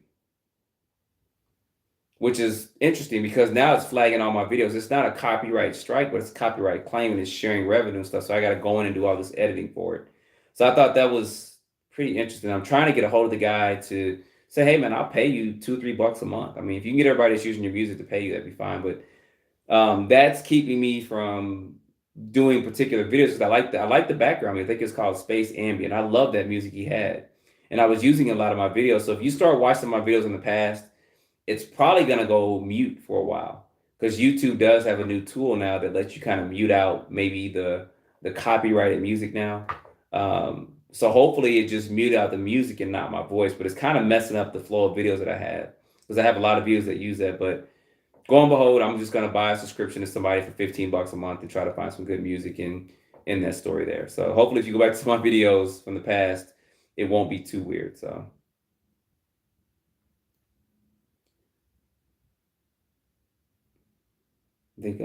which is interesting because now it's flagging all my videos. It's not a copyright strike, but it's a copyright claim and it's sharing revenue and stuff. So I got to go in and do all this editing for it. So I thought that was pretty interesting. I'm trying to get a hold of the guy to say, hey man, I'll pay you $2-3 a month. I mean, if you can get everybody that's using your music to pay you, that'd be fine. But that's keeping me from doing particular videos because I like the background. I think it's called Space Ambient. I love that music he had, and I was using a lot of my videos. So if you start watching my videos in the past, it's probably gonna go mute for a while because YouTube does have a new tool now that lets you kind of mute out maybe the copyrighted music now. So hopefully it just mute out the music and not my voice, but it's kind of messing up the flow of videos that I have because I have a lot of videos that use that. But go and behold, I'm just gonna buy a subscription to somebody for $15 a month and try to find some good music in that story there. So hopefully if you go back to my videos from the past, it won't be too weird. So I think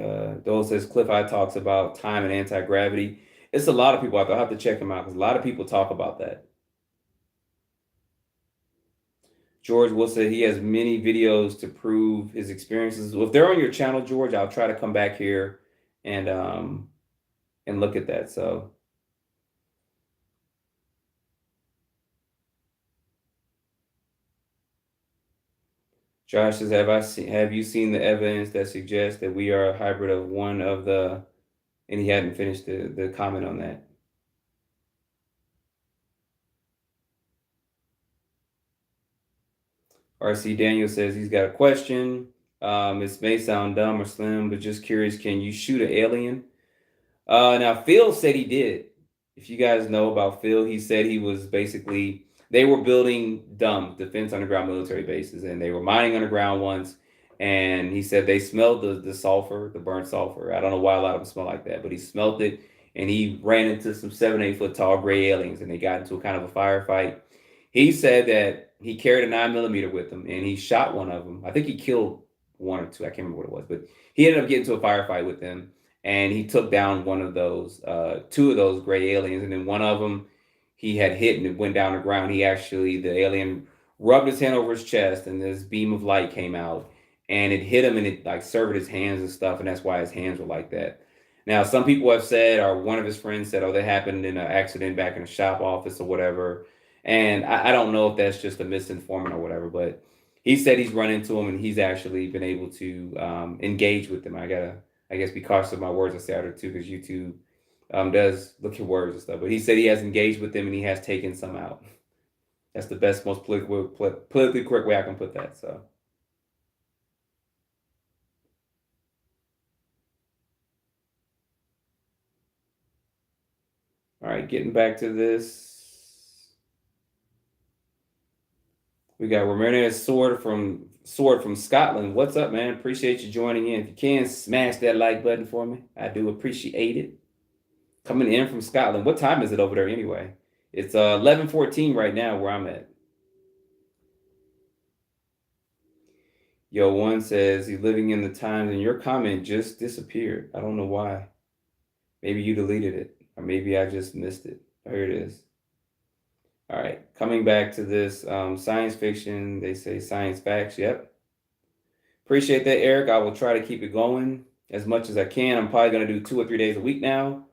Dole says Cliff Eye talks about time and anti-gravity. It's a lot of people out there. I'll have to check them out because a lot of people talk about that. George will say he has many videos to prove his experiences. Well, if they're on your channel, George, I'll try to come back here and look at that. So Josh says, have you seen the evidence that suggests that we are a hybrid of one of the, and he hadn't finished the comment on that. RC Daniel says he's got a question. This may sound dumb or slim, but just curious, can you shoot an alien? Now Phil said he did. If you guys know about Phil, he said he was basically they were building defense underground military bases, and they were mining underground once. And he said they smelled the sulfur, the burnt sulfur. I don't know why a lot of them smell like that, but he smelled it, and he ran into some 7-8 foot tall gray aliens, and they got into a kind of a firefight. He said that he carried a 9mm with him, and he shot one of them. I think he killed one or two. I can't remember what it was, but he ended up getting into a firefight with them, and he took down one of those, two of those gray aliens, and then one of them, he had hit and it went down the ground. The alien rubbed his hand over his chest and this beam of light came out and it hit him and it like severed his hands and stuff. And that's why his hands were like that. Now, some people have said, or one of his friends said, oh, that happened in an accident back in a shop office or whatever. And I don't know if that's just a misinformant or whatever, but he said he's run into him and he's actually been able to engage with them. I guess, be cautious of my words I say out there too, because YouTube does look at words and stuff. But he said he has engaged with them and he has taken some out. That's the best, most politically correct way I can put that. So. All right, getting back to this. We got Ramirez Sword from Scotland. What's up, man? Appreciate you joining in. If you can, smash that like button for me. I do appreciate it. Coming in from Scotland. What time is it over there anyway? It's 11:14 right now where I'm at. Yo, one says he's living in the times and your comment just disappeared. I don't know why. Maybe you deleted it or maybe I just missed it. Here it is. All right, coming back to this science fiction, they say science facts. Yep. Appreciate that, Eric. I will try to keep it going as much as I can. I'm probably going to do 2 or 3 days a week now.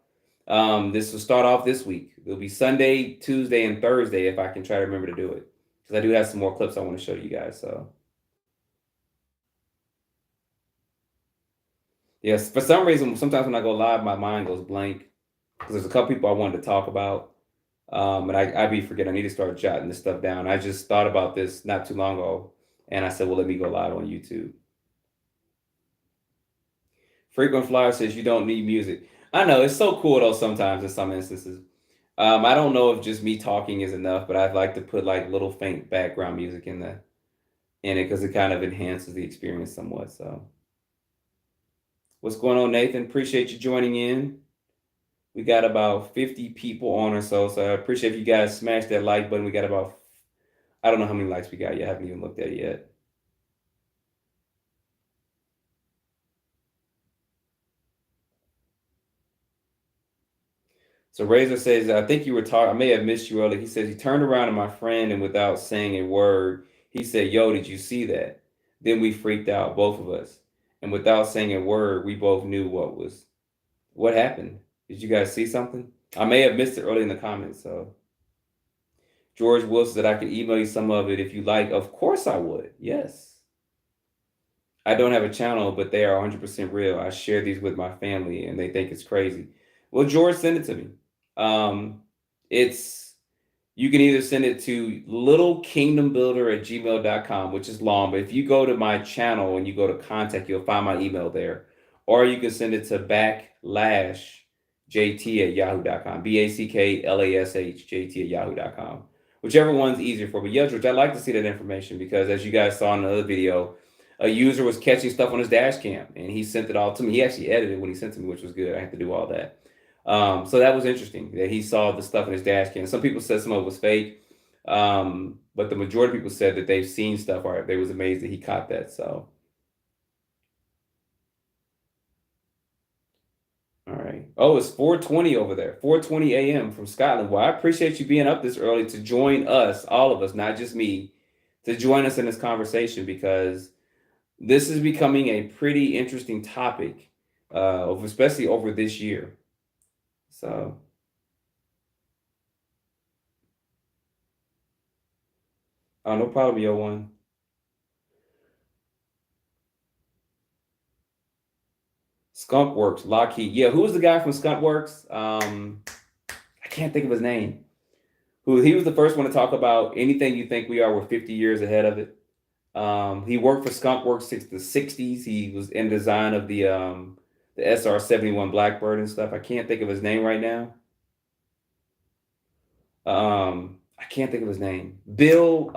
This will start off this week. It'll be Sunday, Tuesday, and Thursday if I can try to remember to do it. Because I do have some more clips I want to show you guys. So, yes, for some reason, sometimes when I go live, my mind goes blank. Because there's a couple people I wanted to talk about. And I be forgetting. I need to start jotting this stuff down. I just thought about this not too long ago. And I said, well, let me go live on YouTube. Frequent Flyer says you don't need music. I know it's so cool though. Sometimes in some instances, I don't know if just me talking is enough, but I'd like to put like little faint background music in it because it kind of enhances the experience somewhat. So, what's going on, Nathan? Appreciate you joining in. We got about 50 people on or so, so I appreciate if you guys smash that like button. We got about, I don't know how many likes we got yet. I haven't even looked at it yet. So Razor says, I think you were talking, I may have missed you earlier. He says he turned around to my friend and without saying a word, he said, yo, did you see that? Then we freaked out, both of us. And without saying a word, we both knew what happened. Did you guys see something? I may have missed it early in the comments. So George Wilson said I could email you some of it if you like. Of course I would. Yes. I don't have a channel, but they are 100% real. I share these with my family and they think it's crazy. Well, George, send it to me. You can either send it to littlekingdombuilder@gmail.com, which is long, but if you go to my channel and you go to contact, you'll find my email there. Or you can send it to /JT@yahoo.com, BACKLASH JT@yahoo.com, whichever one's easier for me. Yeah, George, I'd like to see that information because as you guys saw in the other video, a user was catching stuff on his dash cam and he sent it all to me. He actually edited when he sent it to me, which was good. I had to do all that. So that was interesting that he saw the stuff in his dash cam. Some people said some of it was fake, but the majority of people said that they've seen stuff or they was amazed that he caught that. So, all right. Oh, it's 4:20 over there, 4:20 a.m. from Scotland. Well, I appreciate you being up this early to join us, all of us, not just me, to join us in this conversation because this is becoming a pretty interesting topic, especially over this year. So, oh, no problem, yo one. Skunk Works, Lockheed. Yeah, who's the guy from Skunk Works? I can't think of his name. He was the first one to talk about anything you think we are, we're 50 years ahead of it. He worked for Skunk Works since the 60s. He was in design of the SR-71 Blackbird and stuff. I can't think of his name right now. I can't think of his name. Bill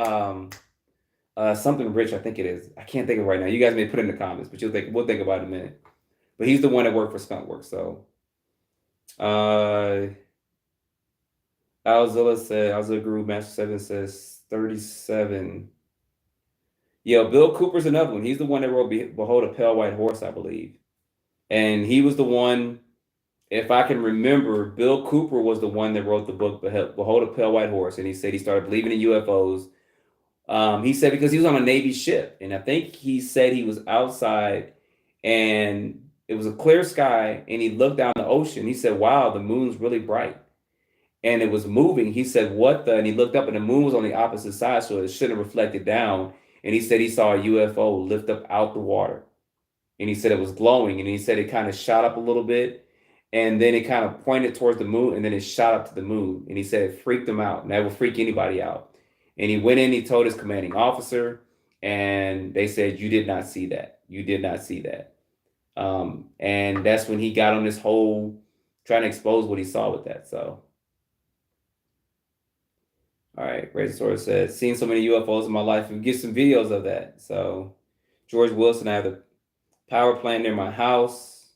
something Rich, I think it is. I can't think of it right now. You guys may put it in the comments, but we'll think about it in a minute. But he's the one that worked for Skunk Works. So Alzilla Guru Master 7 says 37. Yeah, Bill Cooper's another one. He's the one that wrote Behold a Pale White Horse, I believe. And he was the one, if I can remember, Bill Cooper was the one that wrote the book Behold a Pale White Horse, and he said he started believing in UFOs. He said because he was on a Navy ship, and I think he said he was outside, and it was a clear sky, and he looked down the ocean. He said, "Wow, the moon's really bright." And it was moving. He said, "What the?" And he looked up, and the moon was on the opposite side, so it shouldn't have reflected down. And he said he saw a UFO lift up out the water, and he said it was glowing, and he said it kind of shot up a little bit, and then it kind of pointed towards the moon, and then it shot up to the moon. And he said it freaked him out, and that will freak anybody out. And he went in, he told his commanding officer, and they said, "You did not see that. You did not see that." And that's when he got on this whole trying to expose what he saw with that. So. All right, Razor said, seen so many UFOs in my life and get some videos of that. So, George Wilson, I have the power plant near my house,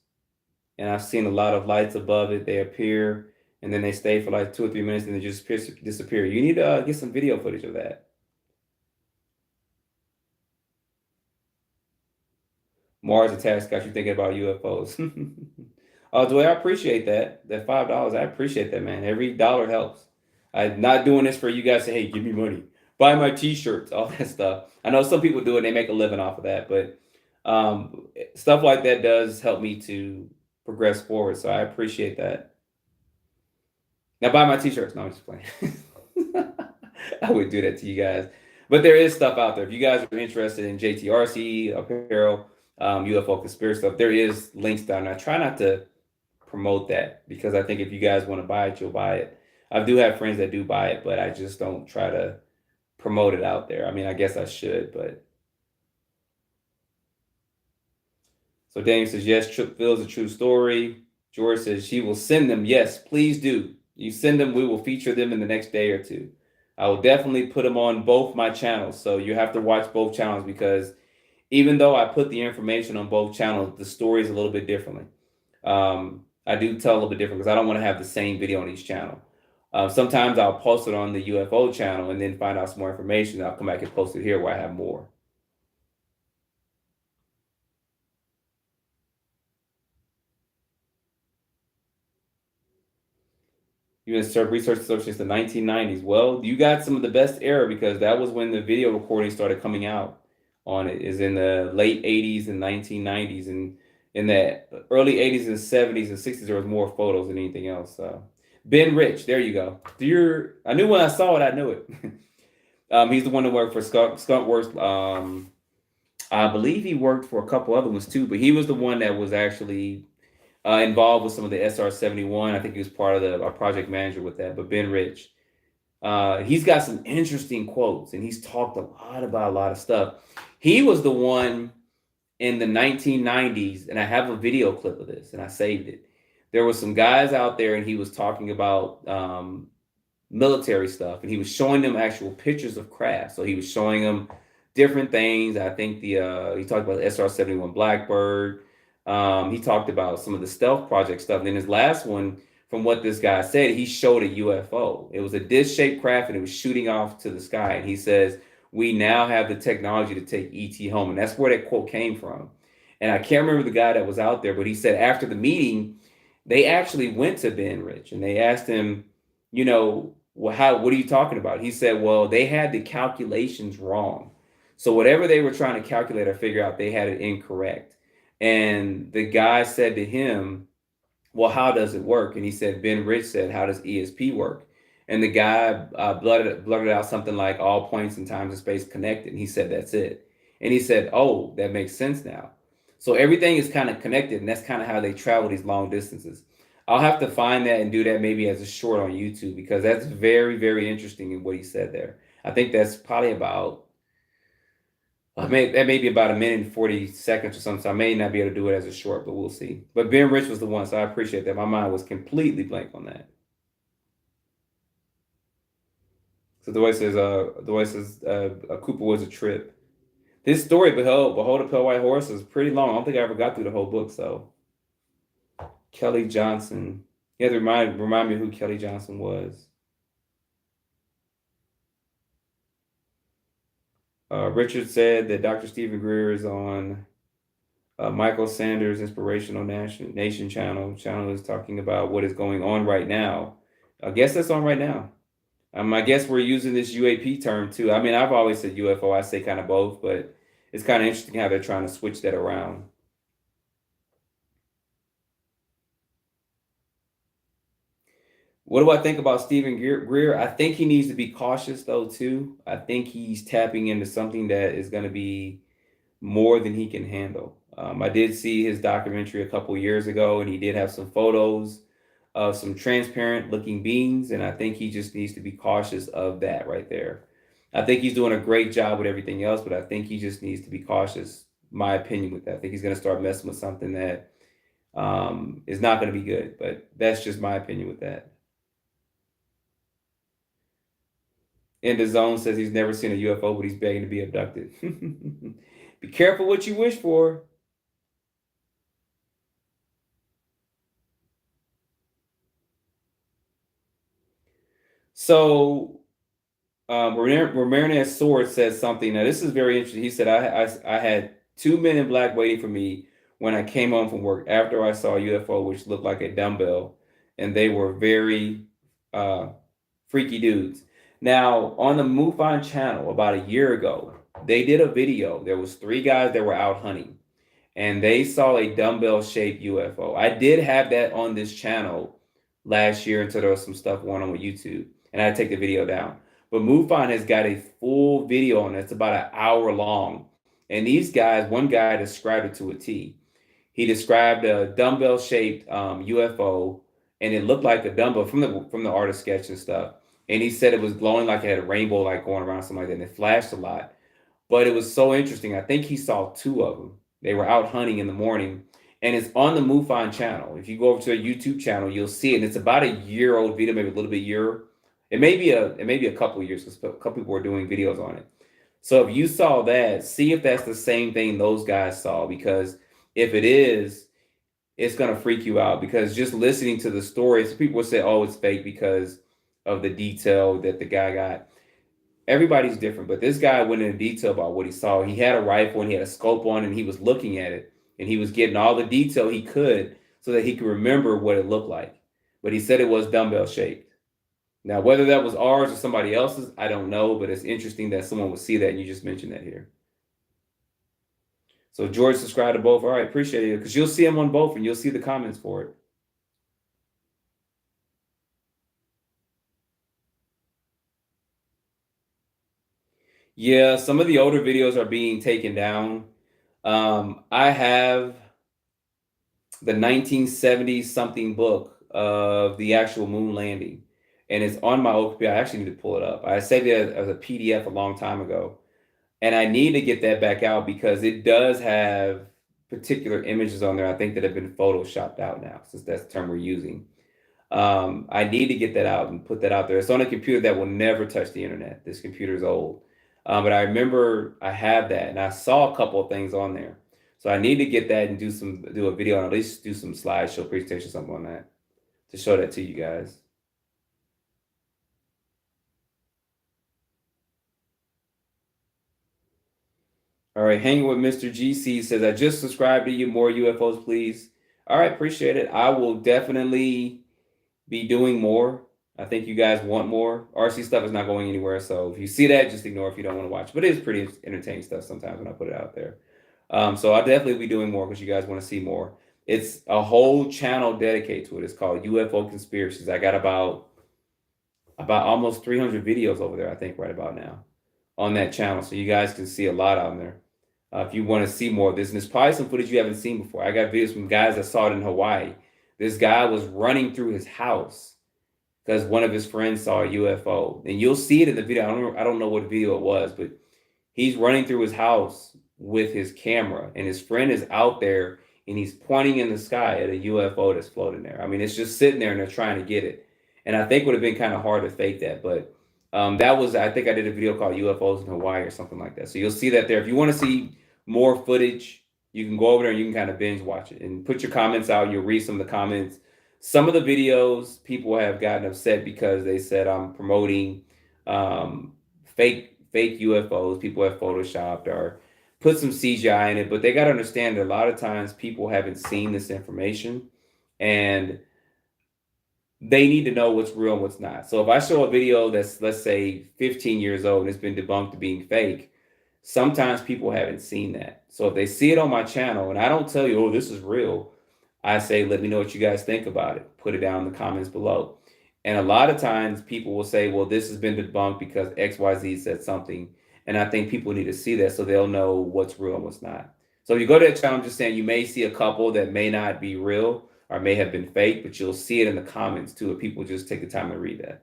and I've seen a lot of lights above it. They appear, and then they stay for like 2 or 3 minutes, and they just disappear. You need to get some video footage of that. Mars attacks got you thinking about UFOs. Oh, Dwayne, I appreciate that. That $5, I appreciate that, man. Every dollar helps. I'm not doing this for you guys to, hey, give me money, buy my t-shirts, all that stuff. I know some people do it, they make a living off of that, but stuff like that does help me to progress forward. So I appreciate that. Now buy my t-shirts. No, I'm just playing. I would do that to you guys. But there is stuff out there. If you guys are interested in JayTee RC apparel, UFO conspiracy stuff, there is links down there. I try not to promote that because I think if you guys want to buy it, you'll buy it. I do have friends that do buy it, but I just don't try to promote it out there. I mean, I guess I should, but. So Daniel says, yes, Trip Phil's a true story. George says, she will send them. Yes, please do. You send them, we will feature them in the next day or two. I will definitely put them on both my channels. So you have to watch both channels because even though I put the information on both channels, the story is a little bit differently. I do tell a little bit different because I don't want to have the same video on each channel. Sometimes I'll post it on the UFO channel and then find out some more information. I'll come back and post it here where I have more. U.S. Research since the 1990s. Well, you got some of the best era because that was when the video recording started coming out on it. Is in the late 80s and 1990s, and in the early 80s and 70s and 60s there was more photos than anything else. Ben Rich, there you go. I knew when I saw it, I knew it. He's the one that worked for Skunkworks. I believe he worked for a couple other ones too, but he was the one that was actually involved with some of the SR-71. I think he was part of a project manager with that. But Ben Rich, he's got some interesting quotes, and he's talked a lot about a lot of stuff. He was the one in the 1990s, and I have a video clip of this, and I saved it. There were some guys out there, and he was talking about military stuff, and he was showing them actual pictures of craft. So he was showing them different things. I think he talked about the SR-71 Blackbird. He talked about some of the stealth project stuff. And then his last one, from what this guy said, he showed a UFO. It was a disc-shaped craft, and it was shooting off to the sky. And he says, we now have the technology to take ET home. And that's where that quote came from. And I can't remember the guy that was out there, but he said after the meeting, they actually went to Ben Rich, and they asked him, well, what are you talking about? He said, well, they had the calculations wrong. So whatever they were trying to calculate or figure out, they had it incorrect. And the guy said to him, well, how does it work? And he said, Ben Rich said, how does ESP work? And the guy blurted out something like all points in time and space connected. And he said, that's it. And he said, oh, that makes sense now. So everything is kind of connected, and that's kind of how they travel these long distances. I'll have to find that and do that maybe as a short on YouTube because that's very, very interesting in what he said there. I think that's probably about that may be about 1minute and 40 seconds or something. So I may not be able to do it as a short, but we'll see. But Ben Rich was the one, so I appreciate that. My mind was completely blank on that. So the way says Cooper was a trip. This story, Behold a Pale White Horse, is pretty long. I don't think I ever got through the whole book. So Kelly Johnson. You have to remind me who Kelly Johnson was. Richard said that Dr. Stephen Greer is on Michael Sanders Inspirational Nation channel is talking about what is going on right now. I guess that's on right now. I guess we're using this UAP term too. I mean, I've always said UFO. I say kind of both, but it's kind of interesting how they're trying to switch that around. What do I think about Stephen Greer? I think he needs to be cautious though too. I think he's tapping into something that is going to be more than he can handle. I did see his documentary a couple years ago, and he did have some photos of some transparent looking beings, and I think he just needs to be cautious of that right there. I think he's doing a great job with everything else, but I think he just needs to be cautious. My opinion with that, I think he's going to start messing with something that is not going to be good. But that's just my opinion with that. In the zone says he's never seen a UFO, but he's begging to be abducted. Be careful what you wish for. So Ramirez Sword says something. Now this is very interesting. He said, I had two men in black waiting for me when I came home from work after I saw a UFO which looked like a dumbbell, and they were very uh, freaky dudes. Now on the MUFON channel about a year ago, they did a video. There was three guys that were out hunting, and they saw a dumbbell shaped UFO. I did have that on this channel last year until there was some stuff going on with YouTube, and I had to take the video down. But MUFON has got a full video on it. It's about an hour long. And these guys, one guy described it to a T. He described a dumbbell shaped UFO, and it looked like a dumbbell from the artist sketch and stuff. And he said it was glowing like it had a rainbow like going around, something like that, and it flashed a lot. But it was so interesting. I think he saw two of them. They were out hunting in the morning, and it's on the MUFON channel. If you go over to a YouTube channel, you'll see it. And it's about a year old video, maybe a little bit year. It may be a couple of years because a couple people are doing videos on it. So if you saw that, see if that's the same thing those guys saw, because if it is, it's gonna freak you out. Because just listening to the stories, people will say, "Oh, it's fake," because of the detail that the guy got. Everybody's different, but this guy went into detail about what he saw. He had a rifle and he had a scope on, and he was looking at it, and he was getting all the detail he could so that he could remember what it looked like. But he said it was dumbbell shaped. Now, whether that was ours or somebody else's, I don't know, but it's interesting that someone would see that, and you just mentioned that here. So George subscribed to both. All right, appreciate it, because you'll see them on both, and you'll see the comments for it. Yeah, some of the older videos are being taken down. I have the 1970s something book of the actual moon landing, and it's on my old computer. I actually need to pull it up. I saved it as a PDF a long time ago, and I need to get that back out because it does have particular images on there, I think, that have been photoshopped out now, since that's the term we're using. I need to get that out and put that out there. It's on a computer that will never touch the internet. This computer is old. But I remember I have that, and I saw a couple of things on there. So I need to get that and do a video, and at least do some slideshow presentation, something on that, to show that to you guys. All right, hanging with Mr. GC says, I just subscribed to you. More UFOs, please. All right, appreciate it. I will definitely be doing more. I think you guys want more. RC stuff is not going anywhere, so if you see that, just ignore if you don't want to watch. But it is pretty entertaining stuff sometimes when I put it out there. So I'll definitely be doing more because you guys want to see more. It's a whole channel dedicated to it. It's called UFO Conspiracies. I got about almost 300 videos over there, I think, right about now on that channel. So you guys can see a lot on there. If you want to see more of this, and there's probably some footage you haven't seen before. I got videos from guys that saw it in Hawaii. This guy was running through his house because one of his friends saw a UFO, and you'll see it in the video. I don't know what video it was, but he's running through his house with his camera, and his friend is out there, and he's pointing in the sky at a UFO that's floating there. I mean, it's just sitting there, and they're trying to get it. And I think it would have been kind of hard to fake that, but that was, I think I did a video called UFOs in Hawaii or something like that. So you'll see that there. If you want to see more footage, you can go over there and you can kind of binge watch it and put your comments out. You'll read some of the comments. Some of the videos, people have gotten upset because they said I'm promoting fake UFOs. People have photoshopped, or put some CGI in it, but they got to understand that a lot of times people haven't seen this information, and they need to know what's real and what's not. So if I show a video that's, let's say, 15 years old and it's been debunked to being fake, sometimes people haven't seen that. So if they see it on my channel and I don't tell you, oh, this is real, I say, let me know what you guys think about it. Put it down in the comments below. And a lot of times people will say, well, this has been debunked because XYZ said something. And I think people need to see that so they'll know what's real and what's not. So if you go to that channel, I'm just saying you may see a couple that may not be real or may have been fake, but you'll see it in the comments too if people just take the time to read that.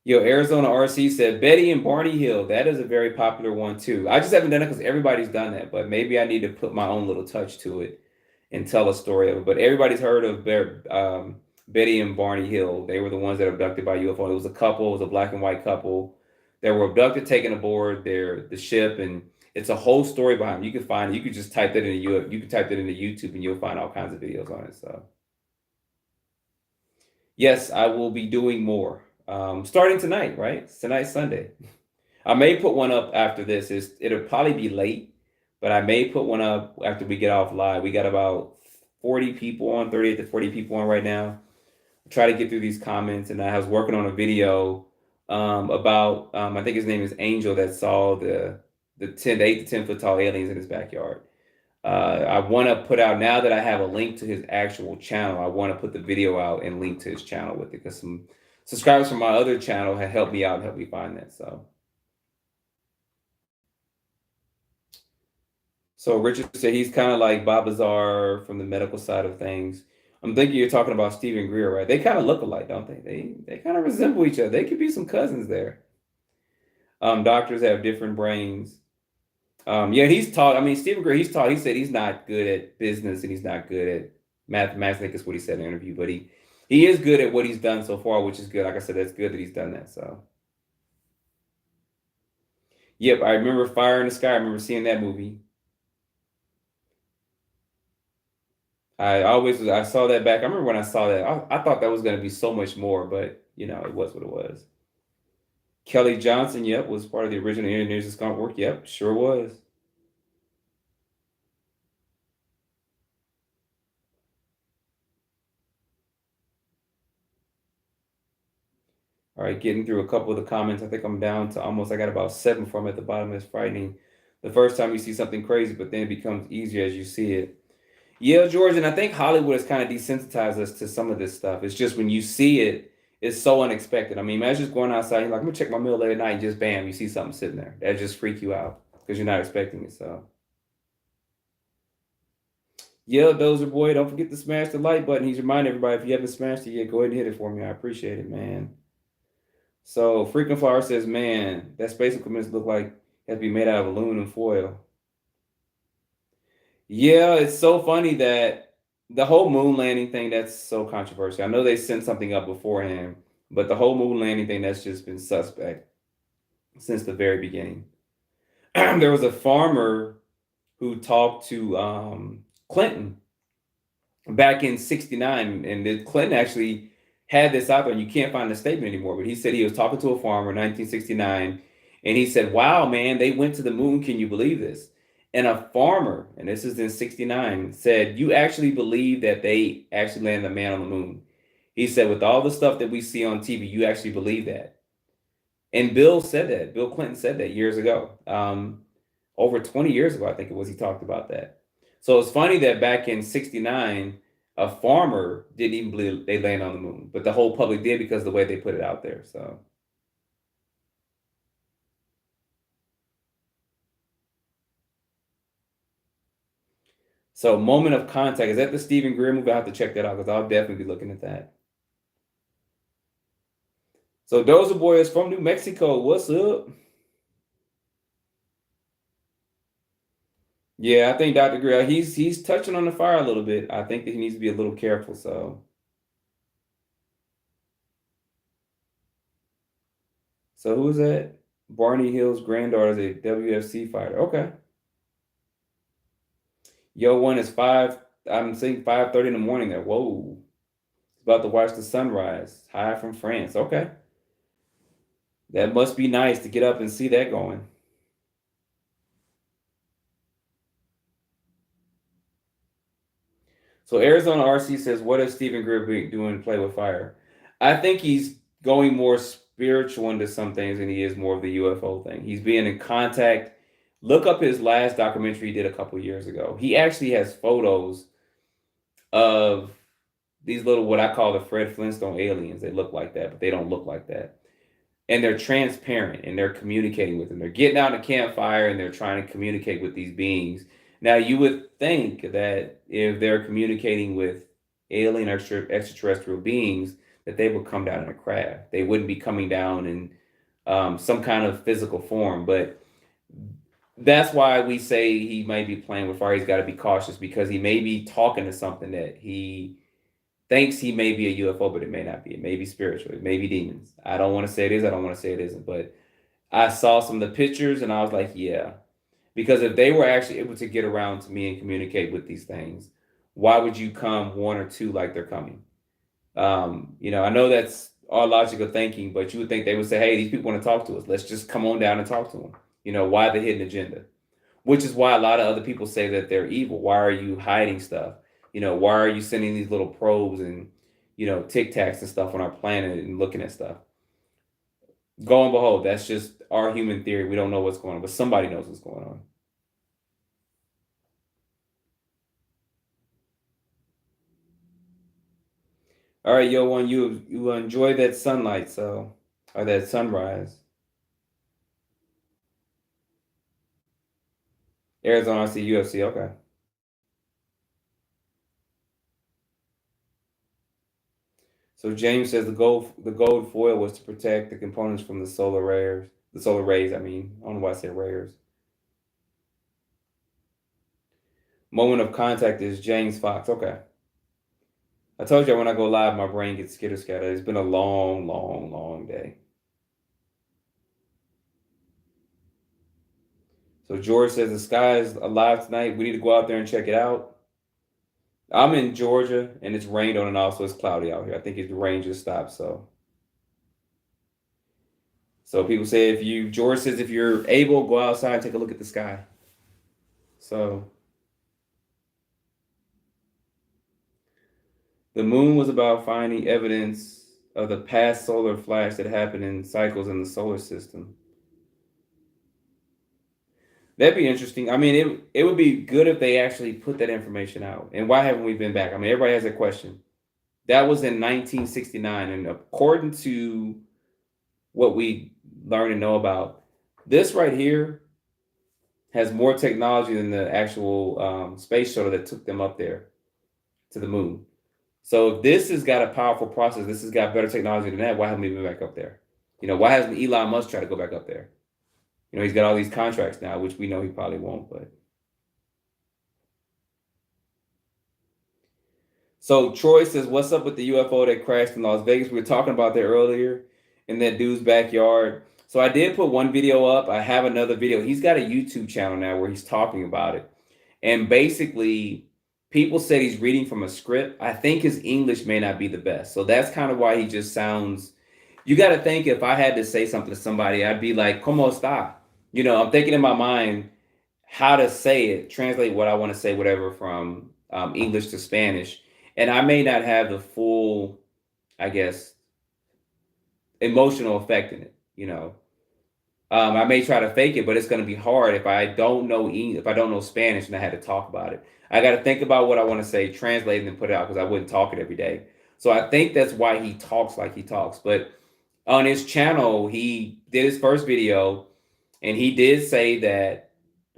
Yo, Arizona RC said Betty and Barney Hill. That is a very popular one too. I just haven't done it because everybody's done that, but maybe I need to put my own little touch to it and tell a story of it. But everybody's heard of Betty and Barney Hill. They were the ones that were abducted by UFO. It was a couple. It was a black and white couple that were abducted, taken aboard the ship, and it's a whole story behind it. You can find it. You could just type that into you can type that into YouTube, and you'll find all kinds of videos on it. So, yes, I will be doing more. Starting tonight, right? Tonight's Sunday. I may put one up after this. It'll probably be late, but I may put one up after we get off live. We got about 40 people on, 38 to 40 people on right now. Try to get through these comments, and I was working on a video about I think his name is Angel, that saw the 8 to 10 foot tall aliens in his backyard. I want to put out, now that I have a link to his actual channel, I want to put the video out and link to his channel with it, because some subscribers from my other channel have helped me out and helped me find that. So Richard said he's kind of like Bob Lazar from the medical side of things. I'm thinking you're talking about Stephen Greer, right? They kind of look alike, don't they? They kind of resemble each other. They could be some cousins there. Doctors have different brains. Yeah, he's taught. I mean, Stephen Greer, he's taught. He said he's not good at business and he's not good at mathematics. I think that's what he said in the interview. But he is good at what he's done so far, which is good. Like I said, that's good that he's done that. So, yep, I remember Fire in the Sky. I remember seeing that movie. I saw that back. I remember when I saw that. I thought that was going to be so much more, but it was what it was. Kelly Johnson, yep, was part of the original Engineers of Skunk Work. Yep, sure was. All right, getting through a couple of the comments. I think I'm down to I got about 7 from at the bottom. It's frightening. The first time you see something crazy, but then it becomes easier as you see it. Yeah, George, and I think Hollywood has kind of desensitized us to some of this stuff. It's just when you see it, it's so unexpected. I mean, imagine just going outside, you're like, I'm gonna check my mail late at night, and just bam, you see something sitting there. That just freak you out because you're not expecting it. So, yeah, Dozer Boy, don't forget to smash the like button. He's reminding everybody, if you haven't smashed it yet, go ahead and hit it for me. I appreciate it, man. So, Freaking Flower says, man, that space equipment look like it has to be made out of aluminum foil. Yeah, it's so funny that the whole moon landing thing, that's so controversial. I know they sent something up beforehand, but the whole moon landing thing, that's just been suspect since the very beginning. There was a farmer who talked to Clinton back in '69, and Clinton actually had this out there, and you can't find the statement anymore, but he said he was talking to a farmer in 1969, and he said, wow, man, they went to the moon. Can you believe this? And a farmer, and this is in '69, said, you actually believe that they actually landed a man on the moon? He said, with all the stuff that we see on TV, you actually believe that? And Bill said that. Bill Clinton said that years ago. Over 20 years ago, I think it was, he talked about that. So it's funny that back in '69, a farmer didn't even believe they landed on the moon, but the whole public did because of the way they put it out there. So Moment of Contact, is that the Stephen Greer movie? I have to check that out because I'll definitely be looking at that. So Dozer Boy is from New Mexico. What's up? Yeah, I think Dr. Greer, he's touching on the fire a little bit. I think that he needs to be a little careful. So who is that? Barney Hill's granddaughter is a WFC fighter. Okay. Yo, one is I'm seeing 5:30 in the morning there. Whoa. About to watch the sunrise. Hi from France. Okay. That must be nice to get up and see that going. So Arizona RC says, "What is Stephen Greer doing to play with fire?" I think he's going more spiritual into some things than he is more of the UFO thing. He's being in contact. Look up his last documentary he did a couple years ago. He actually has photos of these little, what I call the Fred Flintstone aliens. They look like that, but they don't look like that. And they're transparent and they're communicating with them. They're getting out in a campfire and they're trying to communicate with these beings. Now, you would think that if they're communicating with alien extraterrestrial beings, that they would come down in a craft. They wouldn't be coming down in some kind of physical form. But that's why we say he might be playing with fire. He's got to be cautious because he may be talking to something that he thinks he may be a UFO, but it may not be. It may be spiritual. It may be demons. I don't want to say it is. I don't want to say it isn't. But I saw some of the pictures and I was like, yeah. Because if they were actually able to get around to me and communicate with these things, why would you come one or two like they're coming? I know that's all logical thinking, but you would think they would say, hey, these people want to talk to us. Let's just come on down and talk to them. Why the hidden agenda? Which is why a lot of other people say that they're evil. Why are you hiding stuff? Why are you sending these little probes and, tic tacs and stuff on our planet and looking at stuff? Go and behold, that's just our human theory. We don't know what's going on, but somebody knows what's going on. All right, yo, one, you enjoy that sunlight, or that sunrise. Arizona, I see UFC. Okay. So James says the gold foil was to protect the components from the solar rays. The solar rays, I mean. I don't know why I said rares. Moment of contact is James Fox. Okay. I told you when I go live, my brain gets scattered. It's been a long, long, long day. So George says the sky is alive tonight. We need to go out there and check it out. I'm in Georgia and it's rained on and off, so it's cloudy out here. I think the rain just stopped. So people say George says if you're able, go outside and take a look at the sky. So the moon was about finding evidence of the past solar flash that happened in cycles in the solar system. That'd be interesting. I mean, it would be good if they actually put that information out. And why haven't we been back? I mean, everybody has a question. That was in 1969, and according to what we learn and know about, this right here has more technology than the actual space shuttle that took them up there to the moon. So if this has got a powerful process, this has got better technology than that, why haven't we been back up there? Why hasn't Elon Musk tried to go back up there? He's got all these contracts now, which we know he probably won't, but. So Troy says, what's up with the UFO that crashed in Las Vegas? We were talking about that earlier in that dude's backyard. So I did put one video up. I have another video. He's got a YouTube channel now where he's talking about it. And basically, people said he's reading from a script. I think his English may not be the best. So that's kind of why he just sounds. You got to think if I had to say something to somebody, I'd be like, ¿Cómo está? I'm thinking in my mind how to say it, translate what I want to say, whatever, from English to Spanish. And I may not have the full, I guess, emotional effect in it, I may try to fake it, but it's going to be hard if I don't know Spanish and I had to talk about it. I got to think about what I want to say, translate it, and put it out because I wouldn't talk it every day. So I think that's why he talks like he talks. But on his channel, he did his first video, and he did say that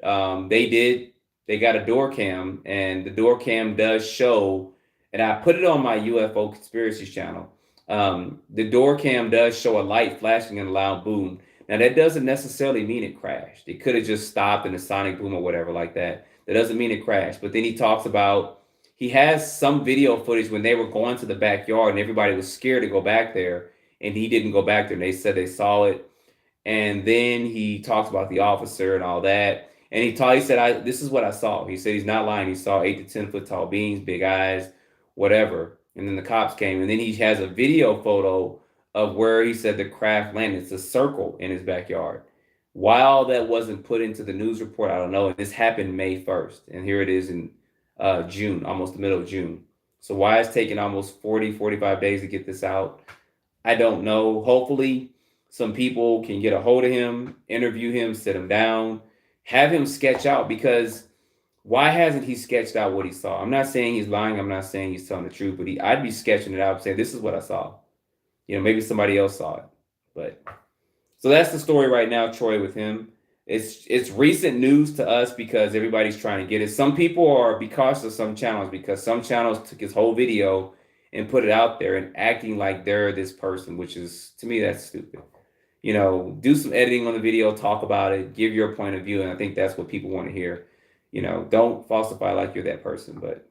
they got a door cam, and the door cam does show, and I put it on my UFO conspiracies channel. The door cam does show a light flashing and a loud boom. Now, that doesn't necessarily mean it crashed. It could have just stopped in a sonic boom or whatever like that. That doesn't mean it crashed. But then he talks about, he has some video footage when they were going to the backyard and everybody was scared to go back there. And he didn't go back there. And they said they saw it. And then he talks about the officer and all that. And he said, this is what I saw. He said he's not lying. He saw 8 to 10 foot tall beings, big eyes, whatever. And then the cops came. And then he has a video photo of where he said the craft landed. It's a circle in his backyard. Why all that wasn't put into the news report, I don't know. And this happened May 1st. And here it is in June, almost the middle of June. So why it's taking almost 40, 45 days to get this out, I don't know. Hopefully, some people can get a hold of him, interview him, sit him down, have him sketch out, because why hasn't he sketched out what he saw? I'm not saying he's lying. I'm not saying he's telling the truth, but I'd be sketching it out and saying, this is what I saw. You know, maybe somebody else saw it. But so that's the story right now, Troy, with him. It's recent news to us because everybody's trying to get it. Some people are because of some channels, because some channels took his whole video and put it out there and acting like they're this person, which is, to me, that's stupid. You know, do some editing on the video, talk about it, give your point of view. And I think that's what people want to hear. You know, don't falsify like you're that person. But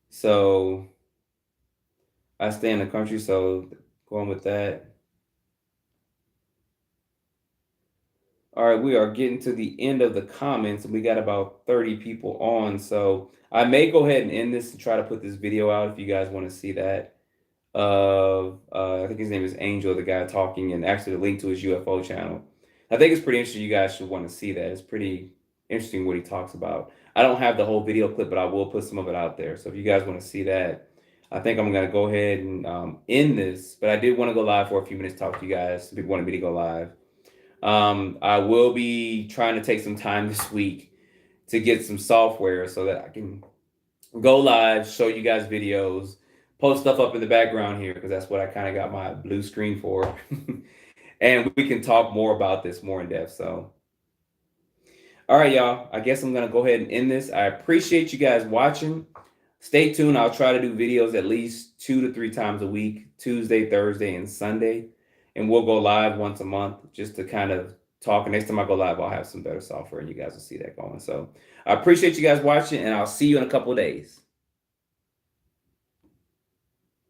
so I stay in the country, so going with that. All right, we are getting to the end of the comments, and we got about 30 people on. So I may go ahead and end this and try to put this video out if you guys want to see that. I think his name is Angel, the guy talking, and actually the link to his UFO channel. I think it's pretty interesting. You guys should want to see that. It's pretty interesting what he talks about. I don't have the whole video clip, but I will put some of it out there. So if you guys want to see that, I think I'm going to go ahead and end this. But I did want to go live for a few minutes, talk to you guys. Some people wanted me to go live. I will be trying to take some time this week to get some software so that I can go live, show you guys videos, post stuff up in the background here, because that's what I kind of got my blue screen for. And we can talk more about this more in depth. So, all right, y'all, I guess I'm going to go ahead and end this. I appreciate you guys watching. Stay tuned. I'll try to do videos at least 2 to 3 times a week, Tuesday, Thursday, and Sunday. And we'll go live once a month just to kind of talk. And next time I go live, I'll have some better software and you guys will see that going. So I appreciate you guys watching, and I'll see you in a couple of days.